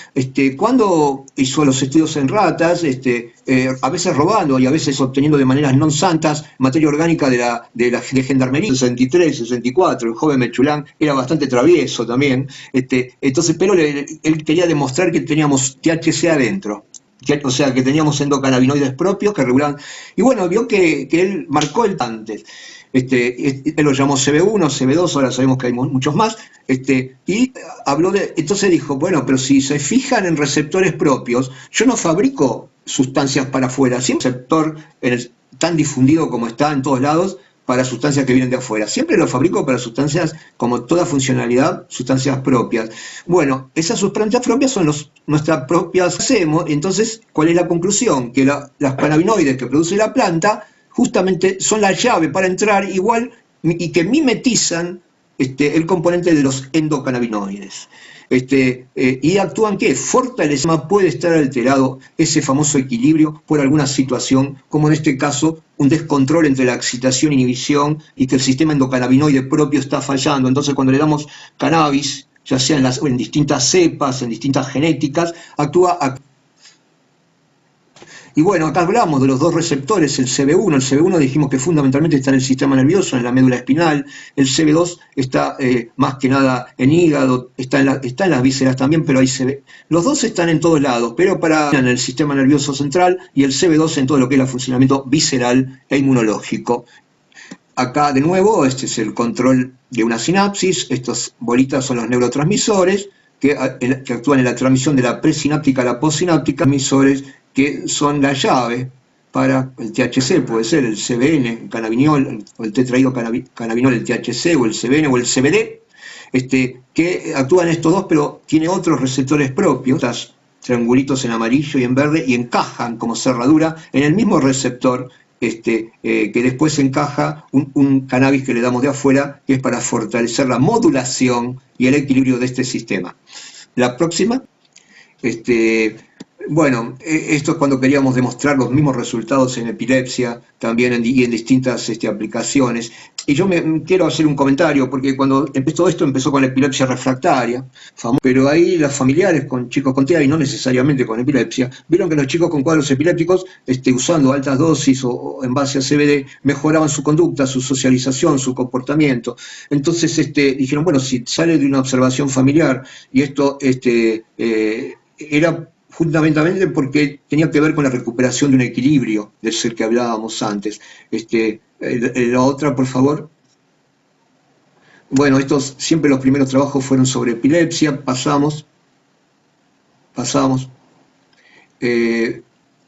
[SPEAKER 2] cuando hizo los estudios en ratas, a veces robando y a veces obteniendo de maneras no santas materia orgánica de gendarmería, 63, 64, el joven Mechoulam era bastante travieso también, entonces, pero él quería demostrar que teníamos THC adentro. O sea, que teníamos endocannabinoides propios que regulaban, y bueno, vio que él marcó el antes. Él lo llamó CB1, CB2, ahora sabemos que hay muchos más, y habló entonces dijo, bueno, pero si se fijan en receptores propios, yo no fabrico sustancias para afuera, siempre un receptor tan difundido como está en todos lados, para sustancias que vienen de afuera. Siempre lo fabrico para sustancias, como toda funcionalidad, sustancias propias. Bueno, esas sustancias propias son nuestras propias hacemos, entonces, ¿cuál es la conclusión? Que las cannabinoides que produce la planta justamente son la llave para entrar igual y que mimetizan el componente de los endocannabinoides. Y actúan que fortalecen, puede estar alterado ese famoso equilibrio por alguna situación, como en este caso un descontrol entre la excitación e inhibición y que el sistema endocannabinoide propio está fallando. Entonces cuando le damos cannabis, ya sea en distintas cepas, en distintas genéticas, actúa. Y bueno, acá hablamos de los dos receptores, el CB1. El CB1 dijimos que fundamentalmente está en el sistema nervioso, en la médula espinal. El CB2 está más que nada en hígado, está en las vísceras también, pero ahí se ve. Los dos están en todos lados, pero en el sistema nervioso central, y el CB2 en todo lo que es el funcionamiento visceral e inmunológico. Acá de nuevo, este es el control de una sinapsis. Estas bolitas son los neurotransmisores que actúan en la transmisión de la presináptica a la postsináptica, transmisores que son la llave para el THC, puede ser el CBN, el cannabinol, o el tetraído cannabinol, el THC, o el CBN, o el CBD, que actúan estos dos, pero tiene otros receptores propios, triangulitos en amarillo y en verde, y encajan como cerradura en el mismo receptor, que después encaja un cannabis que le damos de afuera, que es para fortalecer la modulación y el equilibrio de este sistema. La próxima. Bueno, esto es cuando queríamos demostrar los mismos resultados en epilepsia, también y en distintas aplicaciones. Y yo quiero hacer un comentario, porque cuando empezó esto, empezó con la epilepsia refractaria, pero ahí los familiares con chicos con TEA, y no necesariamente con epilepsia, vieron que los chicos con cuadros epilépticos, usando altas dosis o en base a CBD, mejoraban su conducta, su socialización, su comportamiento. Entonces dijeron, bueno, si sale de una observación familiar, y esto era fundamentalmente porque tenía que ver con la recuperación de un equilibrio del ser que hablábamos antes. La otra, por favor. Bueno, siempre los primeros trabajos fueron sobre epilepsia. Pasamos.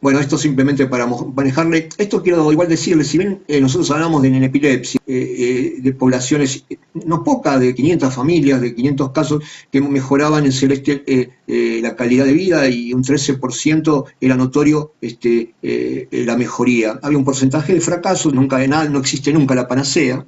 [SPEAKER 2] Bueno, esto simplemente para manejarle. Esto quiero igual decirles, si bien nosotros hablamos en epilepsia, de poblaciones, no pocas, de 500 familias, de 500 casos que mejoraban en celeste la calidad de vida, y un 13% era notorio la mejoría. Había un porcentaje de fracasos, nunca de nada, no existe nunca la panacea,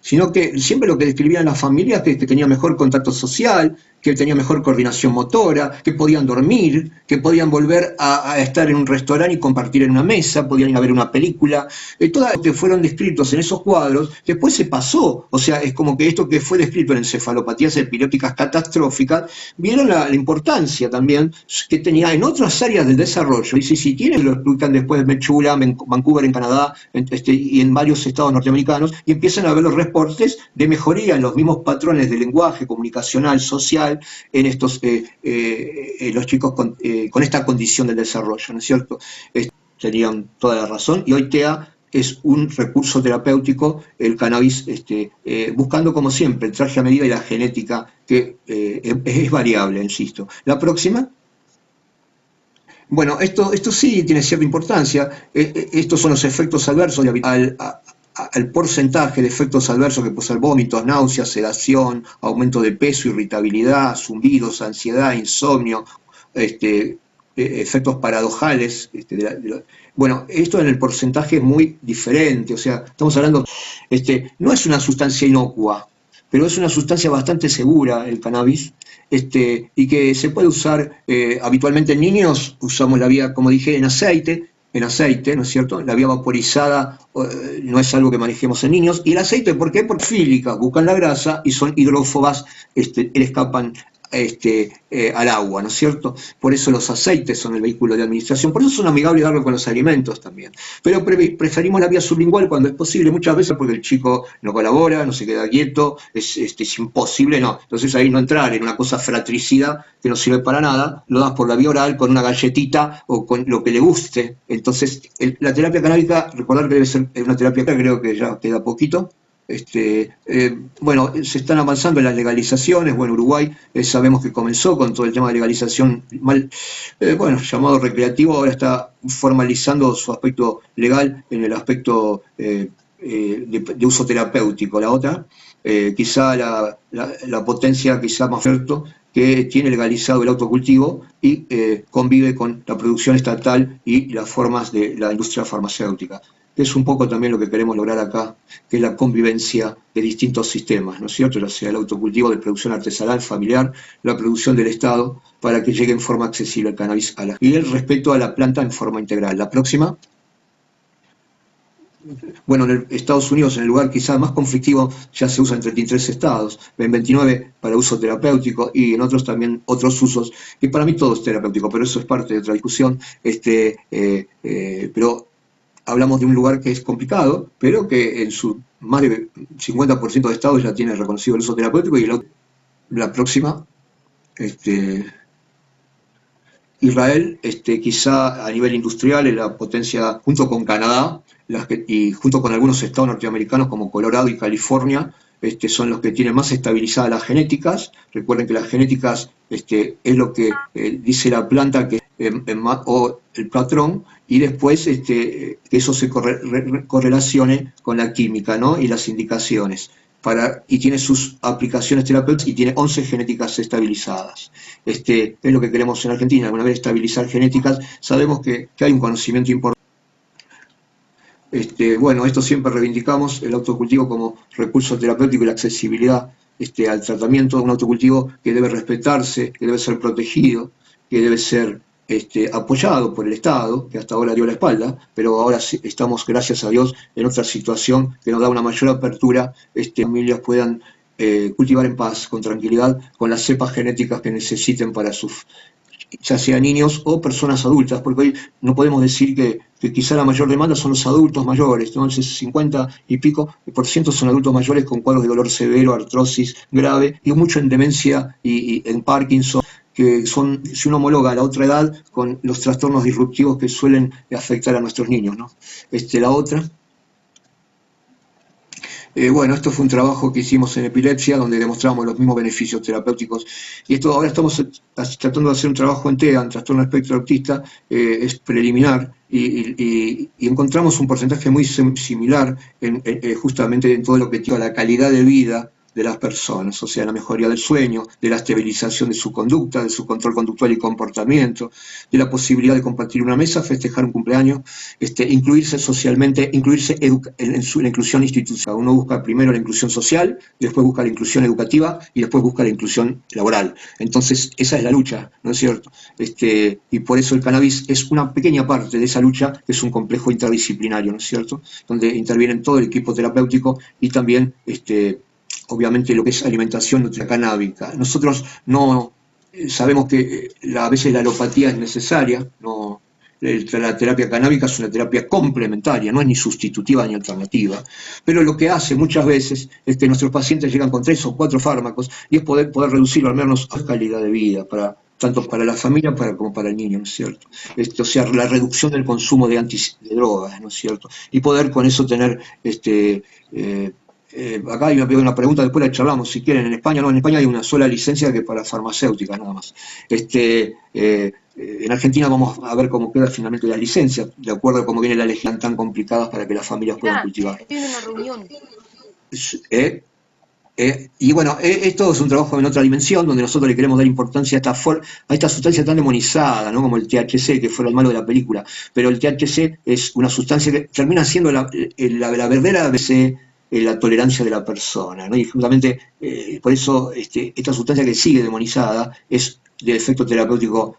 [SPEAKER 2] sino que siempre lo que describían las familias que tenían mejor contacto social, que tenían mejor coordinación motora, que podían dormir, que podían volver a estar en un restaurante y compartir en una mesa, podían ir a ver una película, todas que fueron descritos en esos cuadros, después se pasó, o sea, es como que esto que fue descrito en encefalopatías epilépticas catastróficas, vieron la importancia también que tenía en otras áreas del desarrollo, y si tienen, lo explican después en Mechula, en Vancouver, en Canadá, y en varios estados norteamericanos, y empiezan a ver los reportes de mejoría en los mismos patrones de lenguaje, comunicacional, social, en estos los chicos con esta condición del desarrollo, ¿no es cierto? Tenían toda la razón, y hoy TEA es un recurso terapéutico, el cannabis, buscando como siempre el traje a medida y la genética, que es variable, insisto. La próxima. Bueno, esto sí tiene cierta importancia. Estos son los efectos adversos al porcentaje de efectos adversos que puede ser vómitos, náuseas, sedación, aumento de peso, irritabilidad, zumbidos, ansiedad, insomnio, efectos paradojales. Bueno, esto en el porcentaje es muy diferente, o sea, estamos hablando, no es una sustancia inocua, pero es una sustancia bastante segura, el cannabis, y que se puede usar habitualmente en niños. Usamos la vía, como dije, en aceite, ¿no es cierto? La vía vaporizada no es algo que manejemos en niños. Y el aceite, ¿por qué? Porque fílicas, buscan la grasa y son hidrófobas, le escapan al agua, ¿no es cierto? Por eso los aceites son el vehículo de administración, por eso son amigables darlo con los alimentos también. Pero preferimos la vía sublingual cuando es posible, muchas veces porque el chico no colabora, no se queda quieto, es imposible, no. Entonces ahí no entrar en una cosa fratricida que no sirve para nada, lo das por la vía oral con una galletita o con lo que le guste. Entonces la terapia canábica, recordar que debe ser una terapia, creo que ya queda poquito. Bueno, se están avanzando en las legalizaciones. Bueno, Uruguay sabemos que comenzó con todo el tema de legalización llamado recreativo, ahora está formalizando su aspecto legal en el aspecto de uso terapéutico. La otra, quizá la potencia quizá más fuerte, que tiene legalizado el autocultivo y convive con la producción estatal y las formas de la industria farmacéutica, que es un poco también lo que queremos lograr acá, que es la convivencia de distintos sistemas, ¿no es cierto? Ya sea el autocultivo de producción artesanal, familiar, la producción del Estado, para que llegue en forma accesible el cannabis y el respeto a la planta en forma integral. La próxima. Bueno, en Estados Unidos, en el lugar quizás más conflictivo, ya se usa en 33 estados, en 29 para uso terapéutico y en otros también otros usos, que para mí todo es terapéutico, pero eso es parte de otra discusión, pero hablamos de un lugar que es complicado, pero que en su más de 50% de estados ya tiene reconocido el uso terapéutico. Y la próxima, Israel, quizá a nivel industrial es la potencia, junto con Canadá, y junto con algunos estados norteamericanos como Colorado y California, son los que tienen más estabilizadas las genéticas. Recuerden que las genéticas es lo que dice la planta que o el patrón, y después que eso se correlacione con la química, ¿no? Y las indicaciones. Y tiene sus aplicaciones terapéuticas y tiene 11 genéticas estabilizadas. Es lo que queremos en Argentina, alguna vez estabilizar genéticas. Sabemos que hay un conocimiento importante. Bueno, esto siempre reivindicamos el autocultivo como recurso terapéutico y la accesibilidad al tratamiento de un autocultivo que debe respetarse, que debe ser protegido, que debe ser apoyado por el Estado, que hasta ahora dio la espalda, pero ahora estamos, gracias a Dios, en otra situación que nos da una mayor apertura, familias puedan cultivar en paz, con tranquilidad, con las cepas genéticas que necesiten para sus, ya sea niños o personas adultas, porque hoy no podemos decir que quizá la mayor demanda son los adultos mayores, ¿no? El 50 y pico por ciento son adultos mayores con cuadros de dolor severo, artrosis grave, y mucho en demencia y en Parkinson, que son, si uno homologa a la otra edad, con los trastornos disruptivos que suelen afectar a nuestros niños, ¿no? La otra. Bueno, esto fue un trabajo que hicimos en epilepsia, donde demostramos los mismos beneficios terapéuticos. Y esto ahora estamos tratando de hacer un trabajo en TEA, en trastorno espectro autista, es preliminar, y encontramos un porcentaje muy similar justamente en todo lo que tiene a la calidad de vida de las personas, o sea, la mejoría del sueño, de la estabilización de su conducta, de su control conductual y comportamiento, de la posibilidad de compartir una mesa, festejar un cumpleaños, incluirse socialmente, incluirse en la inclusión institucional. Uno busca primero la inclusión social, después busca la inclusión educativa y después busca la inclusión laboral. Entonces, esa es la lucha, ¿no es cierto? Y por eso el cannabis es una pequeña parte de esa lucha, que es un complejo interdisciplinario, ¿no es cierto? Donde intervienen todo el equipo terapéutico y también obviamente lo que es alimentación nutricanábica. Nosotros no sabemos que a veces la alopatía es necesaria, no, la terapia canábica es una terapia complementaria, no es ni sustitutiva ni alternativa, pero lo que hace muchas veces es que nuestros pacientes llegan con 3 o 4 fármacos y es poder reducirlo al menos a calidad de vida, tanto para la familia como para el niño, ¿no es cierto? O sea, la reducción del consumo de drogas, ¿no es cierto? Y poder con eso tener acá hay una pregunta, después la charlamos si quieren. En España no, en España hay una sola licencia que es para farmacéuticas nada más. En Argentina vamos a ver cómo queda finalmente la licencia, de acuerdo a cómo viene la legislación tan complicadas para que las familias puedan cultivar.
[SPEAKER 4] Estoy en una reunión.
[SPEAKER 2] Y bueno, esto es un trabajo en otra dimensión, donde nosotros le queremos dar importancia a esta sustancia tan demonizada, ¿no? Como el THC, que fue el malo de la película. Pero el THC es una sustancia que termina siendo la verdadera ABC, la tolerancia de la persona, ¿no? Y justamente por eso esta sustancia que sigue demonizada es de efecto terapéutico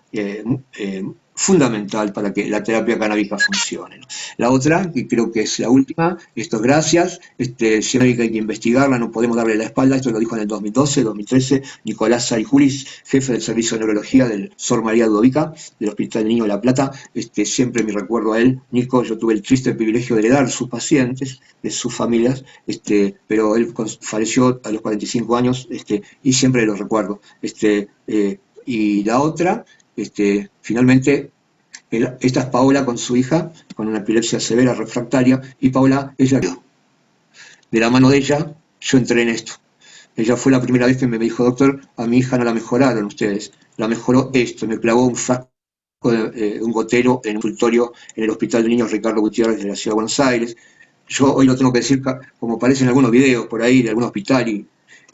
[SPEAKER 2] fundamental para que la terapia canábica funcione, ¿no? La otra, que creo que es la última, esto es gracias, si hay que investigarla, no podemos darle la espalda, esto lo dijo en el 2012, 2013, Nicolás Sarijulis, jefe del Servicio de Neurología del Sor María Ludovica, del Hospital del Niño de La Plata, siempre me recuerdo a él. Nico, yo tuve el triste privilegio de heredar sus pacientes, de sus familias, pero él falleció a los 45 años, y siempre lo recuerdo. Y la otra, finalmente, esta es Paola con su hija, con una epilepsia severa refractaria, y Paola, ella, de la mano de ella, yo entré en esto. Ella fue la primera vez que me dijo, doctor, a mi hija no la mejoraron ustedes, la mejoró esto, me clavó un frasco, un gotero en un consultorio en el Hospital de Niños Ricardo Gutiérrez de la Ciudad de Buenos Aires. Yo hoy lo tengo que decir, como aparece en algunos videos por ahí de algún hospital, y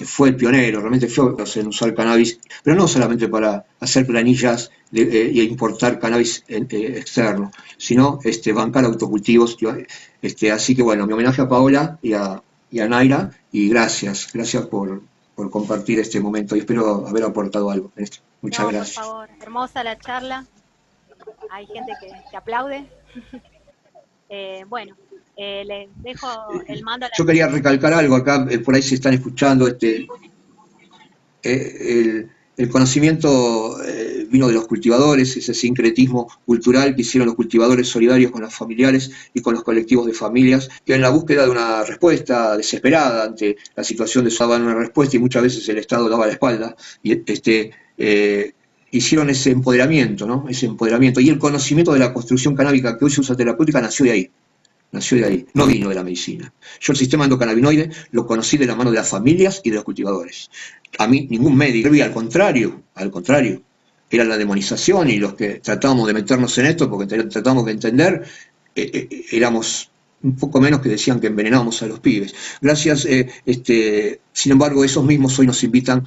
[SPEAKER 2] fue el pionero, realmente fue en usar cannabis, pero no solamente para hacer planillas y importar cannabis externo, sino bancar autocultivos. Así que bueno, mi homenaje a Paola y a Naira, y gracias por compartir este momento, y espero haber aportado algo en esto. Muchas gracias.
[SPEAKER 3] Por favor, hermosa la charla, hay gente que aplaude. Bueno, les dejo el mando a la...
[SPEAKER 2] Yo quería recalcar algo acá, por ahí se están escuchando, el conocimiento vino de los cultivadores, ese sincretismo cultural que hicieron los cultivadores solidarios con los familiares y con los colectivos de familias, que en la búsqueda de una respuesta desesperada ante la situación de daban una respuesta y muchas veces el Estado daba la espalda, y hicieron ese empoderamiento, ¿no? Ese empoderamiento, y el conocimiento de la construcción canábica que hoy se usa terapéutica nació de ahí. No vino de la medicina. Yo el sistema endocannabinoide lo conocí de la mano de las familias y de los cultivadores. A mí ningún médico, al contrario, era la demonización, y los que tratábamos de meternos en esto, porque tratábamos de entender, éramos un poco menos que decían que envenenábamos a los pibes. Gracias, sin embargo, esos mismos hoy nos invitan,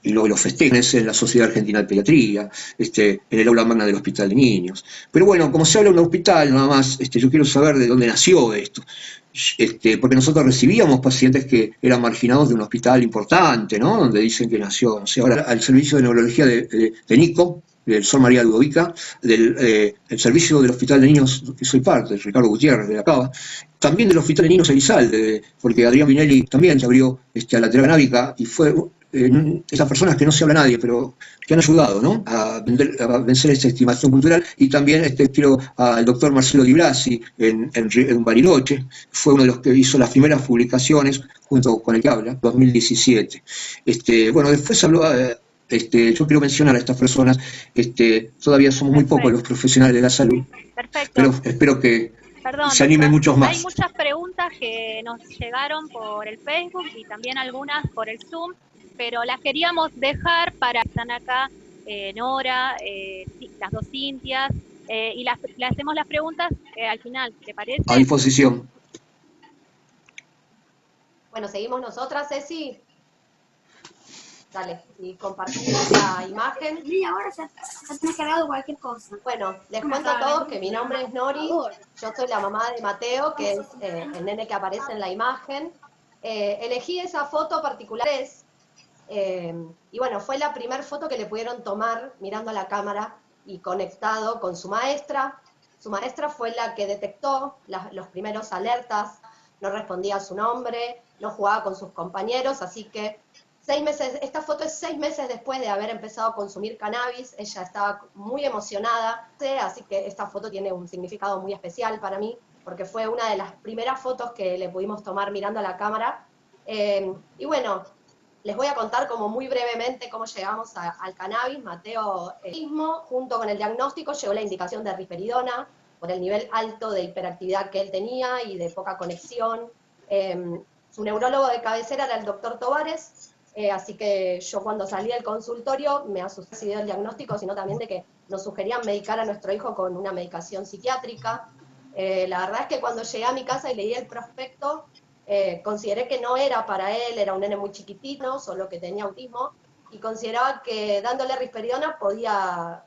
[SPEAKER 2] y los festejan en la Sociedad Argentina de Pediatría, en el aula magna del Hospital de Niños. Pero bueno, como se habla de un hospital, nada más, yo quiero saber de dónde nació esto. Porque nosotros recibíamos pacientes que eran marginados de un hospital importante, ¿no? Donde dicen que nació, no sé, ahora al servicio de neurología de Nico, del Sor María Ludovica, el servicio del Hospital de Niños, que soy parte, de Ricardo Gutiérrez, de la Cava, también del Hospital de Niños Elizalde, porque Adrián Vinelli también se abrió a la terapia canábica, y fue esas personas que no se habla nadie, pero que han ayudado, ¿no? a vencer esa estimación cultural. Y también quiero al doctor Marcelo Di Blasi en Bariloche, fue uno de los que hizo las primeras publicaciones junto con el que habla, 2017. Bueno, después habló... yo quiero mencionar a estas personas, todavía somos muy pocos los profesionales de la salud.
[SPEAKER 3] Perfecto.
[SPEAKER 2] Pero espero que
[SPEAKER 3] Perdón,
[SPEAKER 2] se animen muchos más.
[SPEAKER 3] Hay muchas preguntas que nos llegaron por el Facebook y también algunas por el Zoom, pero las queríamos dejar para que están acá Nora, las dos Cintias, y le hacemos las preguntas al final, ¿te parece?
[SPEAKER 2] A disposición.
[SPEAKER 1] Bueno, seguimos nosotras, Ceci. Dale, y compartimos la imagen.
[SPEAKER 4] Y ahora ya tenés cargado cualquier cosa.
[SPEAKER 1] Bueno, les cuento a todos que mi nombre es Nori, yo soy la mamá de Mateo, que es el nene que aparece en la imagen. Elegí esa foto particular, y bueno, fue la primera foto que le pudieron tomar mirando a la cámara y conectado con su maestra. Su maestra fue la que detectó los primeros alertas, no respondía a su nombre, no jugaba con sus compañeros, así que 6 meses, esta foto es 6 meses después de haber empezado a consumir cannabis, ella estaba muy emocionada, así que esta foto tiene un significado muy especial para mí, porque fue una de las primeras fotos que le pudimos tomar mirando a la cámara. Y bueno, les voy a contar como muy brevemente cómo llegamos al cannabis. Mateo mismo, junto con el diagnóstico, llegó la indicación de risperidona por el nivel alto de hiperactividad que él tenía y de poca conexión. Su neurólogo de cabecera era el doctor Tovares, así que yo cuando salí del consultorio me asusté del diagnóstico, sino también de que nos sugerían medicar a nuestro hijo con una medicación psiquiátrica. La verdad es que cuando llegué a mi casa y leí el prospecto, consideré que no era para él, era un nene muy chiquitito, solo que tenía autismo, y consideraba que dándole risperidona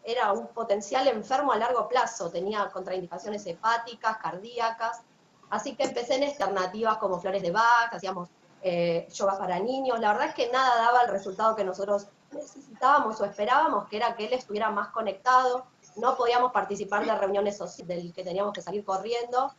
[SPEAKER 1] era un potencial enfermo a largo plazo, tenía contraindicaciones hepáticas, cardíacas, así que empecé en alternativas como flores de Bach, hacíamos yoga para niños. La verdad es que nada daba el resultado que nosotros necesitábamos o esperábamos, que era que él estuviera más conectado. No podíamos participar de reuniones sociales, del que teníamos que salir corriendo.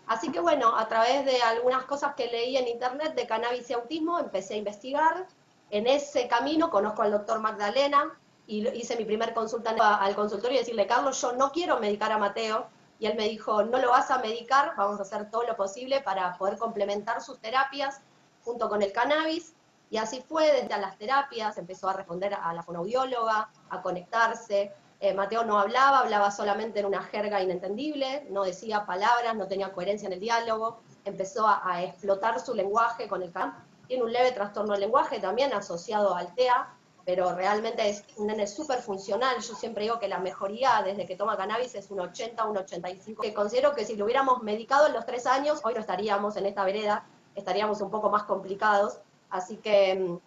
[SPEAKER 1] Así que bueno, a través de algunas cosas que leí en internet de cannabis y autismo, empecé a investigar. En ese camino conozco al doctor Magdalena y hice mi primer consulta al consultorio y decirle: Carlos, yo no quiero medicar a Mateo. Y él me dijo: no lo vas a medicar, vamos a hacer todo lo posible para poder complementar sus terapias junto con el cannabis. Y así fue, desde las terapias, empezó a responder a la fonoaudióloga, a conectarse. Mateo no hablaba solamente en una jerga inentendible, no decía palabras, no tenía coherencia en el diálogo, empezó a explotar su lenguaje con el cannabis. Tiene un leve trastorno del lenguaje también asociado al TEA, pero realmente es un nene súper funcional. Yo siempre digo que la mejoría desde que toma cannabis es un 80, un 85, que considero que si lo hubiéramos medicado en los 3 años, hoy no estaríamos en esta vereda, estaríamos un poco más complicados. Así que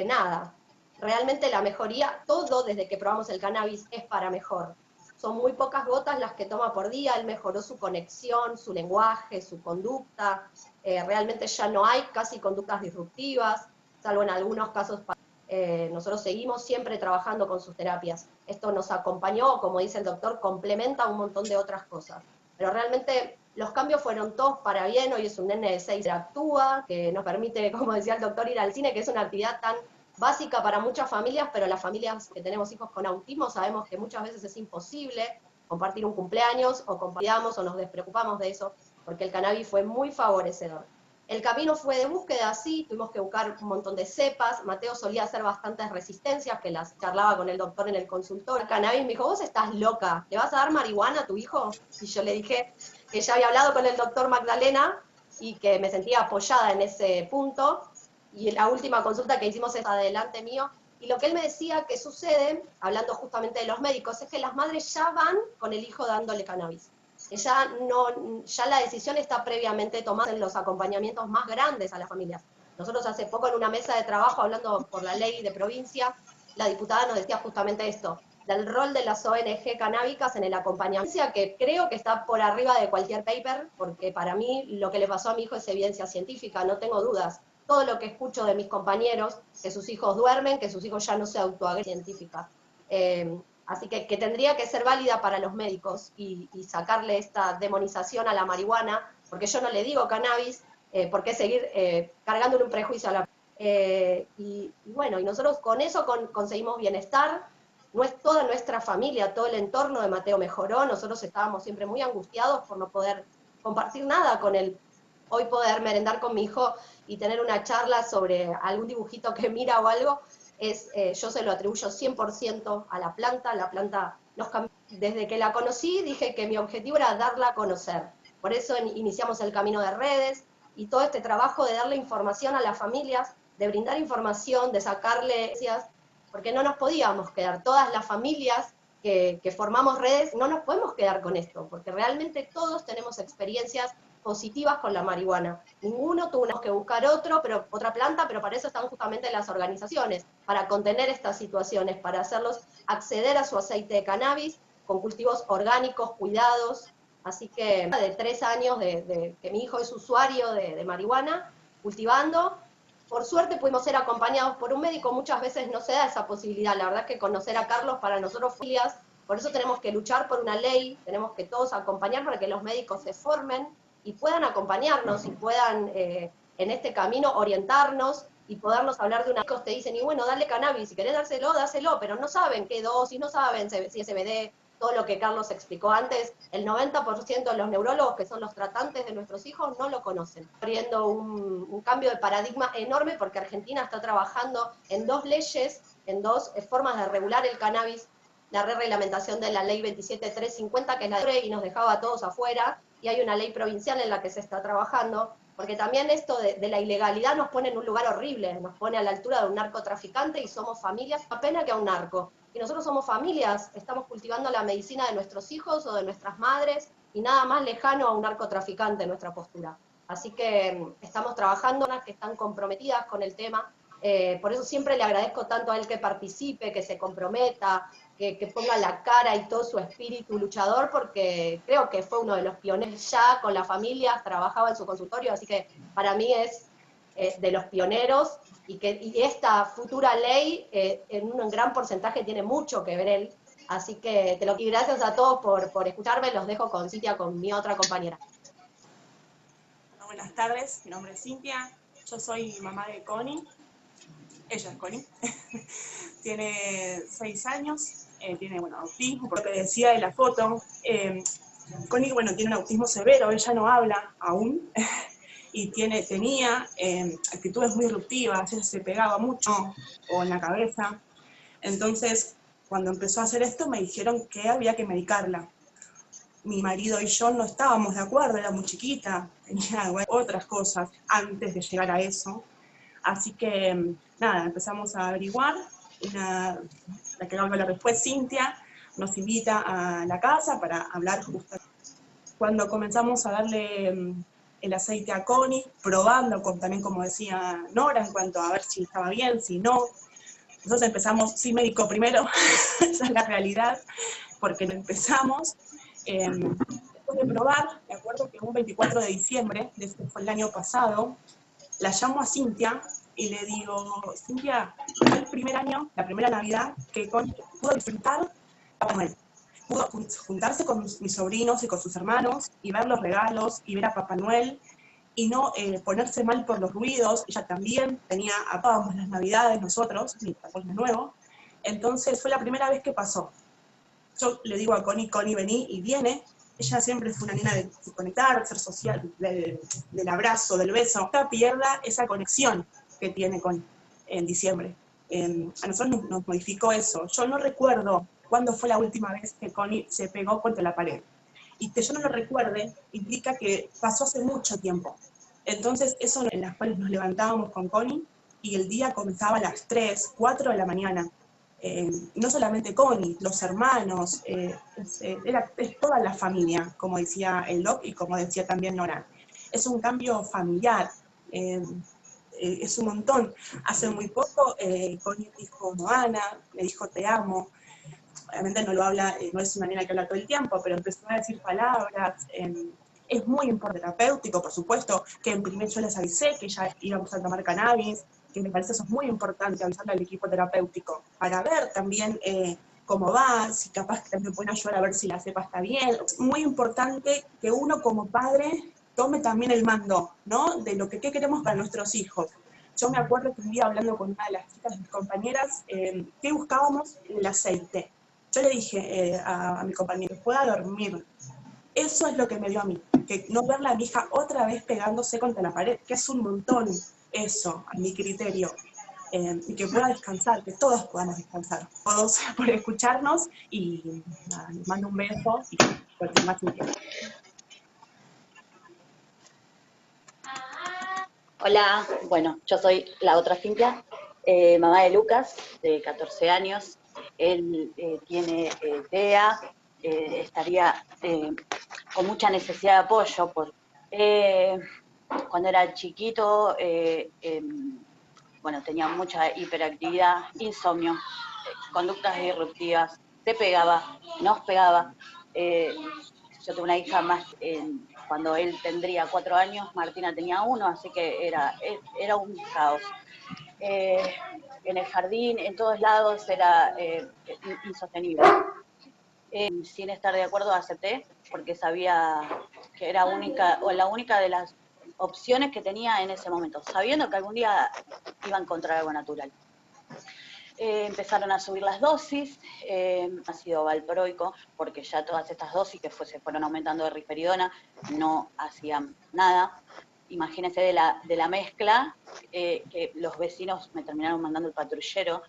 [SPEAKER 1] nada, realmente la mejoría, todo desde que probamos el cannabis es para mejor. Son muy pocas gotas las que toma por día, él mejoró su conexión, su lenguaje, su conducta, realmente ya no hay casi conductas disruptivas, salvo en algunos casos. Nosotros seguimos siempre trabajando con sus terapias. Esto nos acompañó, como dice el doctor, complementa un montón de otras cosas. Pero realmente los cambios fueron todos para bien. Hoy es un nene de 6 que actúa, que nos permite, como decía el doctor, ir al cine, que es una actividad tan básica para muchas familias, pero las familias que tenemos hijos con autismo sabemos que muchas veces es imposible compartir un cumpleaños, o compartimos o nos despreocupamos de eso, porque el cannabis fue muy favorecedor. El camino fue de búsqueda, sí, tuvimos que buscar un montón de cepas. Mateo solía hacer bastantes resistencias, que las charlaba con el doctor en el consultorio. El cannabis me dijo: vos estás loca, ¿le vas a dar marihuana a tu hijo? Y yo le dije que ya había hablado con el doctor Magdalena y que me sentía apoyada en ese punto. Y la última consulta que hicimos es adelante mío. Y lo que él me decía que sucede, hablando justamente de los médicos, es que las madres ya van con el hijo dándole cannabis. Ya la decisión está previamente tomada en los acompañamientos más grandes a las familias. Nosotros hace poco en una mesa de trabajo, hablando por la ley de provincia, la diputada nos decía justamente esto, del rol de las ONG canábicas en el acompañamiento, que creo que está por arriba de cualquier paper, porque para mí lo que le pasó a mi hijo es evidencia científica, no tengo dudas. Todo lo que escucho de mis compañeros, que sus hijos duermen, que sus hijos ya no se autoagredan, científica. Así que tendría que ser válida para los médicos y sacarle esta demonización a la marihuana, porque yo no le digo cannabis, ¿por qué seguir cargándole un prejuicio a la... y bueno, y nosotros con eso conseguimos bienestar. No es toda nuestra familia, todo el entorno de Mateo mejoró. Nosotros estábamos siempre muy angustiados por no poder compartir nada con él. Hoy poder merendar con mi hijo y tener una charla sobre algún dibujito que mira o algo, yo se lo atribuyo 100% a la planta nos cambió. Desde que la conocí dije que mi objetivo era darla a conocer, por eso iniciamos el camino de redes y todo este trabajo de darle información a las familias, de brindar información, de sacarle, porque no nos podíamos quedar, todas las familias que formamos redes, no nos podemos quedar con esto, porque realmente todos tenemos experiencias positivas con la marihuana. Ninguno tuvo que buscar otra planta, pero para eso están justamente las organizaciones, para contener estas situaciones, para hacerlos acceder a su aceite de cannabis con cultivos orgánicos, cuidados. Así que de 3 años que mi hijo es usuario de marihuana, cultivando. Por suerte pudimos ser acompañados por un médico, muchas veces no se da esa posibilidad. La verdad es que conocer a Carlos para nosotros familias, por eso tenemos que luchar por una ley, tenemos que todos acompañar para que los médicos se formen y puedan acompañarnos y puedan en este camino orientarnos y podernos hablar de una cosa. Te dicen, y bueno, dale cannabis, si querés dárselo, dáselo, pero no saben qué dosis, no saben si es CBD, todo lo que Carlos explicó antes. El 90% de los neurólogos, que son los tratantes de nuestros hijos, no lo conocen. Abriendo un cambio de paradigma enorme, porque Argentina está trabajando en 2 leyes, en 2 formas de regular el cannabis, la reglamentación de la ley 27350, que es la de y nos dejaba a todos afuera, y hay una ley provincial en la que se está trabajando, porque también esto de la ilegalidad nos pone en un lugar horrible, nos pone a la altura de un narcotraficante y somos familias, apenas que a un narco. Y nosotros somos familias, estamos cultivando la medicina de nuestros hijos o de nuestras madres, y nada más lejano a un narcotraficante en nuestra postura. Así que estamos trabajando, que están comprometidas con el tema, por eso siempre le agradezco tanto a él que participe, que se comprometa, que ponga la cara y todo su espíritu luchador, porque creo que fue uno de los pioneros ya con las familias, trabajaba en su consultorio, así que para mí es de los pioneros, y esta futura ley en un gran porcentaje tiene mucho que ver él, así que y gracias a todos por escucharme, los dejo con Cintia, con mi otra compañera.
[SPEAKER 5] Bueno, buenas tardes, mi nombre es Cintia, yo soy mamá de Connie, ella es Connie, tiene 6 años, tiene, bueno, autismo, por lo que decía de la foto. Connie, bueno, tiene un autismo severo, ella no habla aún, y tenía actitudes muy disruptivas, ella se pegaba mucho, o en la cabeza. Entonces, cuando empezó a hacer esto, me dijeron que había que medicarla. Mi marido y yo no estábamos de acuerdo, era muy chiquita, tenía otras cosas antes de llegar a eso. Así que, nada, empezamos a averiguar. La que habla después, Cintia, nos invita a la casa para hablar justo. Cuando comenzamos a darle el aceite a Connie, probando, también como decía Nora, en cuanto a ver si estaba bien, si no. Nosotros empezamos sin médico primero, esa es la realidad, porque lo empezamos. Después de probar, me acuerdo que un 24 de diciembre, este fue el año pasado, la llamo a Cintia y le digo, Cintia, fue el primer año, la primera Navidad, que Connie pudo disfrutar con él. Pudo juntarse con mis sobrinos y con sus hermanos y ver los regalos y ver a Papá Noel y no ponerse mal por los ruidos. Ella también apábamos las Navidades nosotros, ni por de nuevo. Entonces fue la primera vez que pasó. Yo le digo a Connie, Connie, vení, y viene. Ella siempre fue una nena de conectar, ser social, del abrazo, del beso. Nunca pierda esa conexión que tiene en diciembre. A nosotros nos modificó eso. Yo no recuerdo cuándo fue la última vez que Connie se pegó contra la pared. Y que yo no lo recuerde implica que pasó hace mucho tiempo. Entonces, eso en las cuales nos levantábamos con Connie y el día comenzaba a las 3, 4 de la mañana. No solamente Connie, los hermanos, es toda la familia, como decía el doc y como decía también Nora. Es un cambio familiar, es un montón. Hace muy poco Connie dijo Moana, me dijo te amo. Obviamente no lo habla, no es una nena que habla todo el tiempo, pero empezó a decir palabras. Es muy importante, terapéutico, por supuesto, que en primer yo les avisé que ya íbamos a tomar cannabis, que me parece eso es muy importante, avisarle al equipo terapéutico, para ver también cómo va, si capaz que también pueden ayudar a ver si la cepa está bien. Es muy importante que uno como padre tome también el mando, ¿no? De lo que qué queremos para nuestros hijos. Yo me acuerdo que un día hablando con una de las chicas, de mis compañeras, ¿qué buscábamos? El aceite. Yo le dije a mi compañero, que pueda dormir. Eso es lo que me dio a mí, que no verla a mi hija otra vez pegándose contra la pared, que es un montón eso, a mi criterio, y que pueda descansar, que todos podamos descansar, todos por escucharnos, y nada, les mando un beso y cualquier más inquieto.
[SPEAKER 6] Hola, bueno, yo soy la otra Cintia, mamá de Lucas, de 14 años, él tiene TEA, estaría con mucha necesidad de apoyo Cuando era chiquito, bueno, tenía mucha hiperactividad, insomnio, conductas disruptivas, se pegaba, nos pegaba. Yo tuve una hija más, cuando él tendría 4 años, Martina tenía 1, así que era un caos. En el jardín, en todos lados, era insostenible. Sin estar de acuerdo acepté, porque sabía que era la única de las opciones que tenía en ese momento, sabiendo que algún día iba a encontrar algo natural. Empezaron a subir las dosis, ácido valproico, porque ya todas estas dosis que se fueron aumentando de risperidona no hacían nada. Imagínense de la mezcla, que los vecinos me terminaron mandando el patrullero,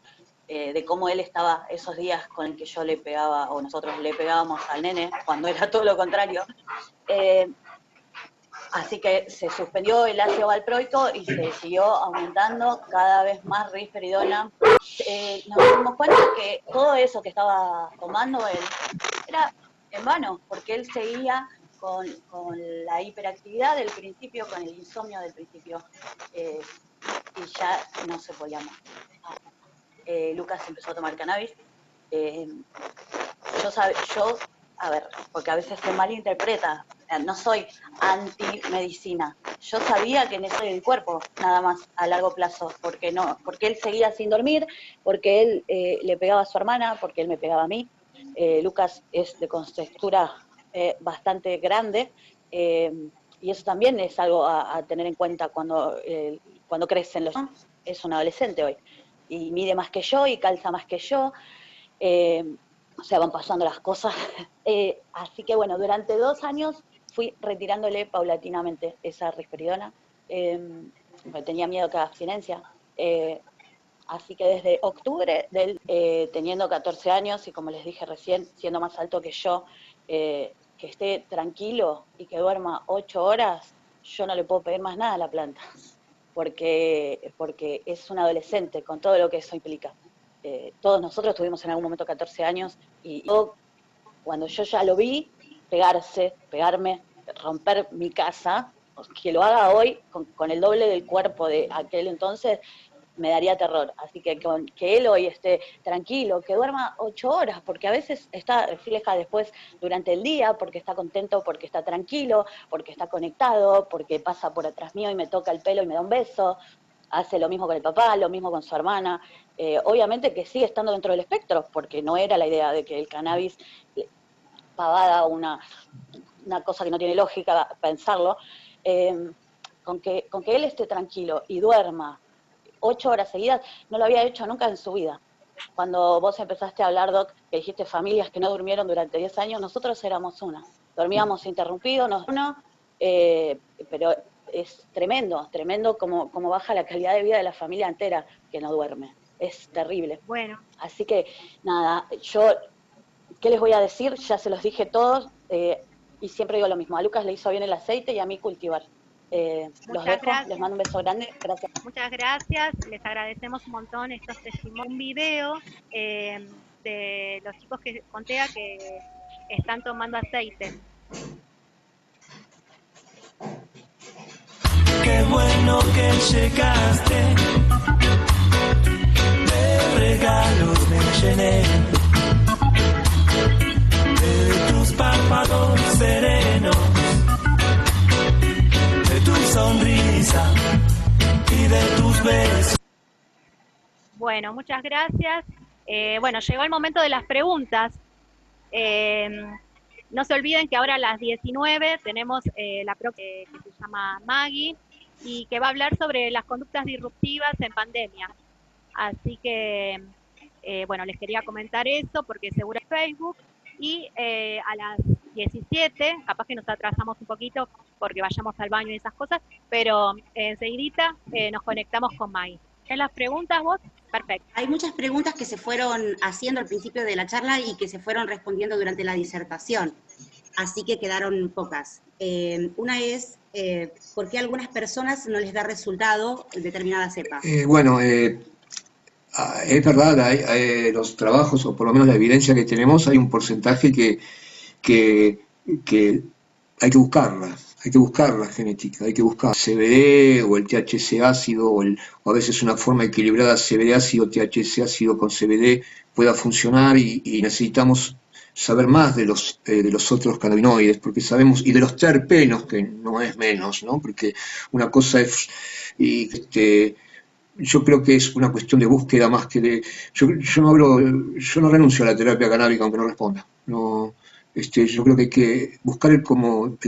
[SPEAKER 6] de cómo él estaba esos días con el que yo le pegaba, o nosotros le pegábamos al nene, cuando era todo lo contrario. Así que se suspendió el ácido valproico y se siguió aumentando cada vez más risperidona. Nos dimos cuenta que todo eso que estaba tomando él era en vano, porque él seguía con la hiperactividad del principio, con el insomnio del principio, y ya no se podía más. Lucas empezó a tomar cannabis. Yo, a ver, porque a veces se malinterpreta, no soy anti-medicina. Yo sabía que necesitaba el cuerpo, nada más, a largo plazo, porque él seguía sin dormir, porque él le pegaba a su hermana, porque él me pegaba a mí. Lucas es de contextura bastante grande, y eso también es algo a tener en cuenta cuando crecen los... Es un adolescente hoy, y mide más que yo, y calza más que yo, o sea, van pasando las cosas. Así que bueno, durante 2 años fui retirándole paulatinamente esa risperidona, porque tenía miedo que haga abstinencia. Así que desde octubre, teniendo 14 años, y como les dije recién, siendo más alto que yo, que esté tranquilo y que duerma 8 horas, yo no le puedo pedir más nada a la planta, porque es un adolescente con todo lo que eso implica. Todos nosotros tuvimos en algún momento 14 años, y yo, cuando yo ya lo vi pegarme, romper mi casa, que lo haga hoy con el doble del cuerpo de aquel entonces, me daría terror. Así que que él hoy esté tranquilo, que duerma 8 horas, porque a veces refleja después durante el día, porque está contento, porque está tranquilo, porque está conectado, porque pasa por atrás mío y me toca el pelo y me da un beso. Hace lo mismo con el papá, lo mismo con su hermana. Obviamente que sigue estando dentro del espectro, porque no era la idea de que el cannabis, pavada, una cosa que no tiene lógica pensarlo, con que él esté tranquilo y duerma 8 horas seguidas, no lo había hecho nunca en su vida. Cuando vos empezaste a hablar, Doc, que dijiste familias que no durmieron durante 10 años, nosotros éramos una. Dormíamos interrumpidos, pero es tremendo como baja la calidad de vida de la familia entera que no duerme. Es terrible.
[SPEAKER 3] Bueno.
[SPEAKER 6] Así que, nada, ¿qué les voy a decir? Ya se los dije todos, y siempre digo lo mismo. A Lucas le hizo bien el aceite y a mí cultivar. Los dejo, gracias. Les mando un beso grande, gracias.
[SPEAKER 3] Muchas gracias, les agradecemos un montón estos testimonios. Un video de los chicos que conté que están tomando aceite.
[SPEAKER 7] Qué bueno que llegaste, de regalos me llené, de tus párpados serenos, de tu sonrisa y de tus besos.
[SPEAKER 3] Bueno, muchas gracias. Bueno, llegó el momento de las preguntas. No se olviden que ahora a las 19 tenemos la profe que se llama Maggie y que va a hablar sobre las conductas disruptivas en pandemia. Así que, bueno, les quería comentar eso porque seguro es Facebook. Y a las 17, capaz que nos atrasamos un poquito porque vayamos al baño y esas cosas, pero enseguidita nos conectamos con Maggie. ¿En las preguntas vos? Perfecto.
[SPEAKER 8] Hay muchas preguntas que se fueron haciendo al principio de la charla y que se fueron respondiendo durante la disertación, así que quedaron pocas. Una es, ¿por qué a algunas personas no les da resultado determinada cepa?
[SPEAKER 2] Bueno, es verdad, hay los trabajos, o por lo menos la evidencia que tenemos, hay un porcentaje que hay que buscarla. hay que buscar la genética, hay que buscar CBD o el THC ácido o a veces una forma equilibrada CBD ácido, THC ácido con CBD pueda funcionar y necesitamos saber más de los otros cannabinoides, porque sabemos, y de los terpenos, que no es menos, ¿no? Porque una cosa es, yo creo que es una cuestión de búsqueda más que de, yo no renuncio a la terapia canábica aunque no responda, no, yo creo que hay que buscar el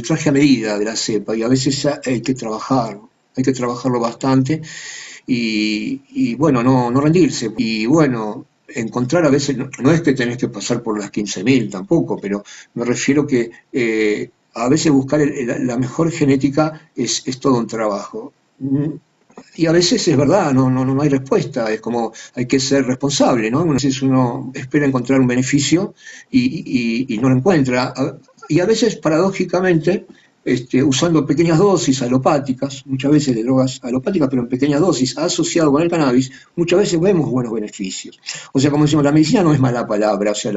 [SPEAKER 2] traje a medida de la cepa, y a veces hay que trabajarlo bastante, y bueno, no rendirse, y bueno, encontrar a veces, no es que tenés que pasar por las 15.000 tampoco, pero me refiero que a veces buscar la mejor genética es todo un trabajo. Y a veces es verdad, no hay respuesta, es como hay que ser responsable, ¿no? A veces uno espera encontrar un beneficio y no lo encuentra. Y a veces, paradójicamente, usando pequeñas dosis alopáticas, muchas veces de drogas alopáticas, pero en pequeñas dosis, asociado con el cannabis, muchas veces vemos buenos beneficios. O sea, como decimos, la medicina no es mala palabra, o sea,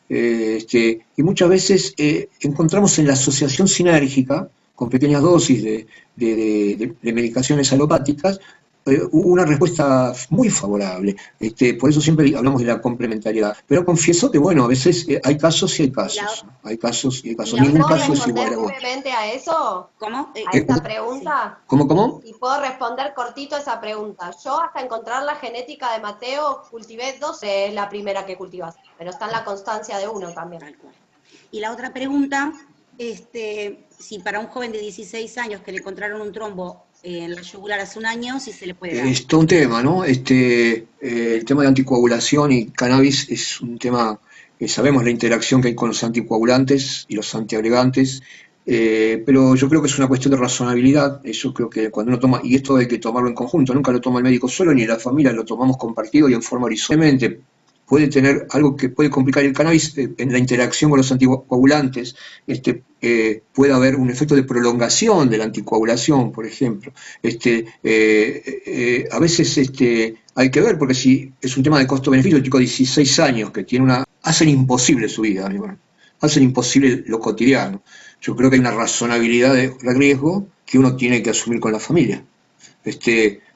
[SPEAKER 2] y muchas veces encontramos en la asociación sinérgica, con pequeñas dosis de medicaciones alopáticas, una respuesta muy favorable. Por eso siempre hablamos de la complementariedad. Pero confieso que, bueno, a veces hay casos y hay casos. Hay casos y hay casos. Ningún caso es igual a otro.
[SPEAKER 1] ¿Brevemente a eso?
[SPEAKER 8] ¿Cómo?
[SPEAKER 1] ¿A esa pregunta?
[SPEAKER 2] ¿Cómo?
[SPEAKER 1] Y puedo responder cortito a esa pregunta. Yo hasta encontrar la genética de Mateo cultivé 12, es la primera que cultivas, pero está en la constancia de uno también.
[SPEAKER 8] Y la otra pregunta, si para un joven de 16 años que le encontraron un trombo en la yugular hace un año, si se le puede dar.
[SPEAKER 2] Es todo un tema, ¿no? El tema de anticoagulación y cannabis es un tema, sabemos la interacción que hay con los anticoagulantes y los antiagregantes, pero yo creo que es una cuestión de razonabilidad. Eso creo que cuando uno toma, y esto hay que tomarlo en conjunto, nunca lo toma el médico solo ni la familia, lo tomamos compartido y en forma horizontal. Puede tener algo que puede complicar el cannabis en la interacción con los anticoagulantes, puede haber un efecto de prolongación de la anticoagulación, por ejemplo. A veces hay que ver, porque si es un tema de costo-beneficio, el chico de 16 años que tiene hacen imposible su vida, hacen imposible lo cotidiano. Yo creo que hay una razonabilidad de riesgo que uno tiene que asumir con la familia.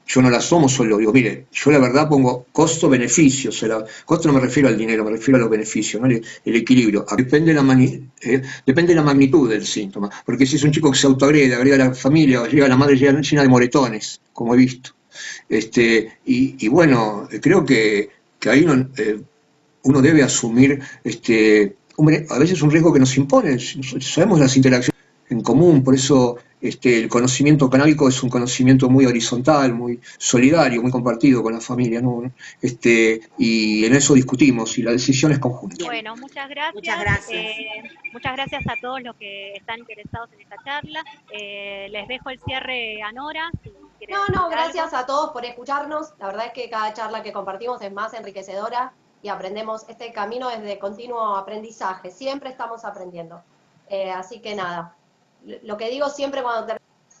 [SPEAKER 2] Yo no la asomo solo, digo, mire, yo la verdad pongo costo-beneficio, costo no me refiero al dinero, me refiero a los beneficios, ¿no? El equilibrio. Depende de la magnitud del síntoma, porque si es un chico que se autoagrede, agrega a la familia, o llega a la madre llena de moretones, como he visto. Y bueno, creo que ahí uno debe asumir, a veces un riesgo que nos impone, sabemos las interacciones en común, por eso el conocimiento canábico es un conocimiento muy horizontal, muy solidario, muy compartido con la familia, ¿no? Y en eso discutimos, y la decisión es conjunta.
[SPEAKER 3] Bueno, muchas gracias.
[SPEAKER 8] Muchas gracias.
[SPEAKER 3] Muchas gracias a todos los que están interesados en esta charla. Les dejo el cierre a Nora. Si quieren decir
[SPEAKER 1] Gracias
[SPEAKER 3] algo.
[SPEAKER 1] a todos por escucharnos. La verdad es que cada charla que compartimos es más enriquecedora y aprendemos. Este camino es de continuo aprendizaje, siempre estamos aprendiendo. Así que nada, lo que digo siempre cuando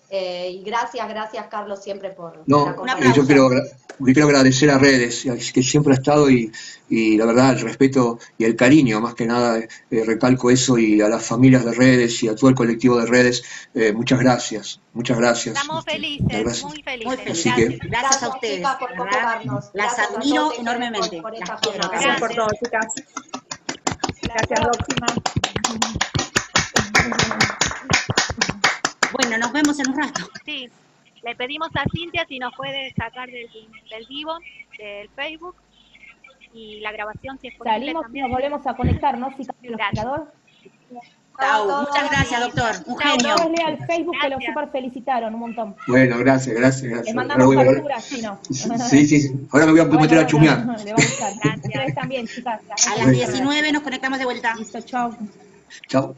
[SPEAKER 1] y gracias Carlos siempre por la acompañarnos.
[SPEAKER 2] Yo quiero agradecer a Redes, que siempre ha estado, y la verdad el respeto y el cariño, más que nada, recalco eso, y a las familias de Redes y a todo el colectivo de Redes, muchas gracias.
[SPEAKER 3] Estamos felices,
[SPEAKER 2] gracias.
[SPEAKER 3] muy felices.
[SPEAKER 2] Así que,
[SPEAKER 8] Gracias a ustedes,
[SPEAKER 1] chicas, por
[SPEAKER 8] ¿verdad?
[SPEAKER 1] convocarnos.
[SPEAKER 8] Las
[SPEAKER 1] Gracias a
[SPEAKER 8] admiro
[SPEAKER 1] todos
[SPEAKER 8] enormemente.
[SPEAKER 1] por esta
[SPEAKER 8] Las quiero.
[SPEAKER 1] jornada.
[SPEAKER 9] Gracias por todo, chicas. Gracias, Róxima.
[SPEAKER 8] Bueno, nos vemos en un rato.
[SPEAKER 3] Sí, le pedimos a Cintia si nos puede sacar del vivo, del Facebook, y la grabación si es posible.
[SPEAKER 10] Salimos y
[SPEAKER 3] también.
[SPEAKER 10] nos volvemos a conectar, ¿no? Si cambia el
[SPEAKER 3] Gracias.
[SPEAKER 10] operador.
[SPEAKER 8] Chau, muchas gracias, doctor. Un genio.
[SPEAKER 10] Todos lean el Facebook que lo
[SPEAKER 3] Gracias.
[SPEAKER 10] super felicitaron un montón.
[SPEAKER 2] bueno, gracias.
[SPEAKER 10] Les mandamos capturas, sí, ¿no?
[SPEAKER 2] Sí. Ahora me voy a meter a chumear.
[SPEAKER 10] Le va a gustar.
[SPEAKER 3] Gracias.
[SPEAKER 10] Ustedes también, chicas.
[SPEAKER 8] A las 19 nos conectamos de vuelta.
[SPEAKER 10] Listo, chao.
[SPEAKER 2] Chao.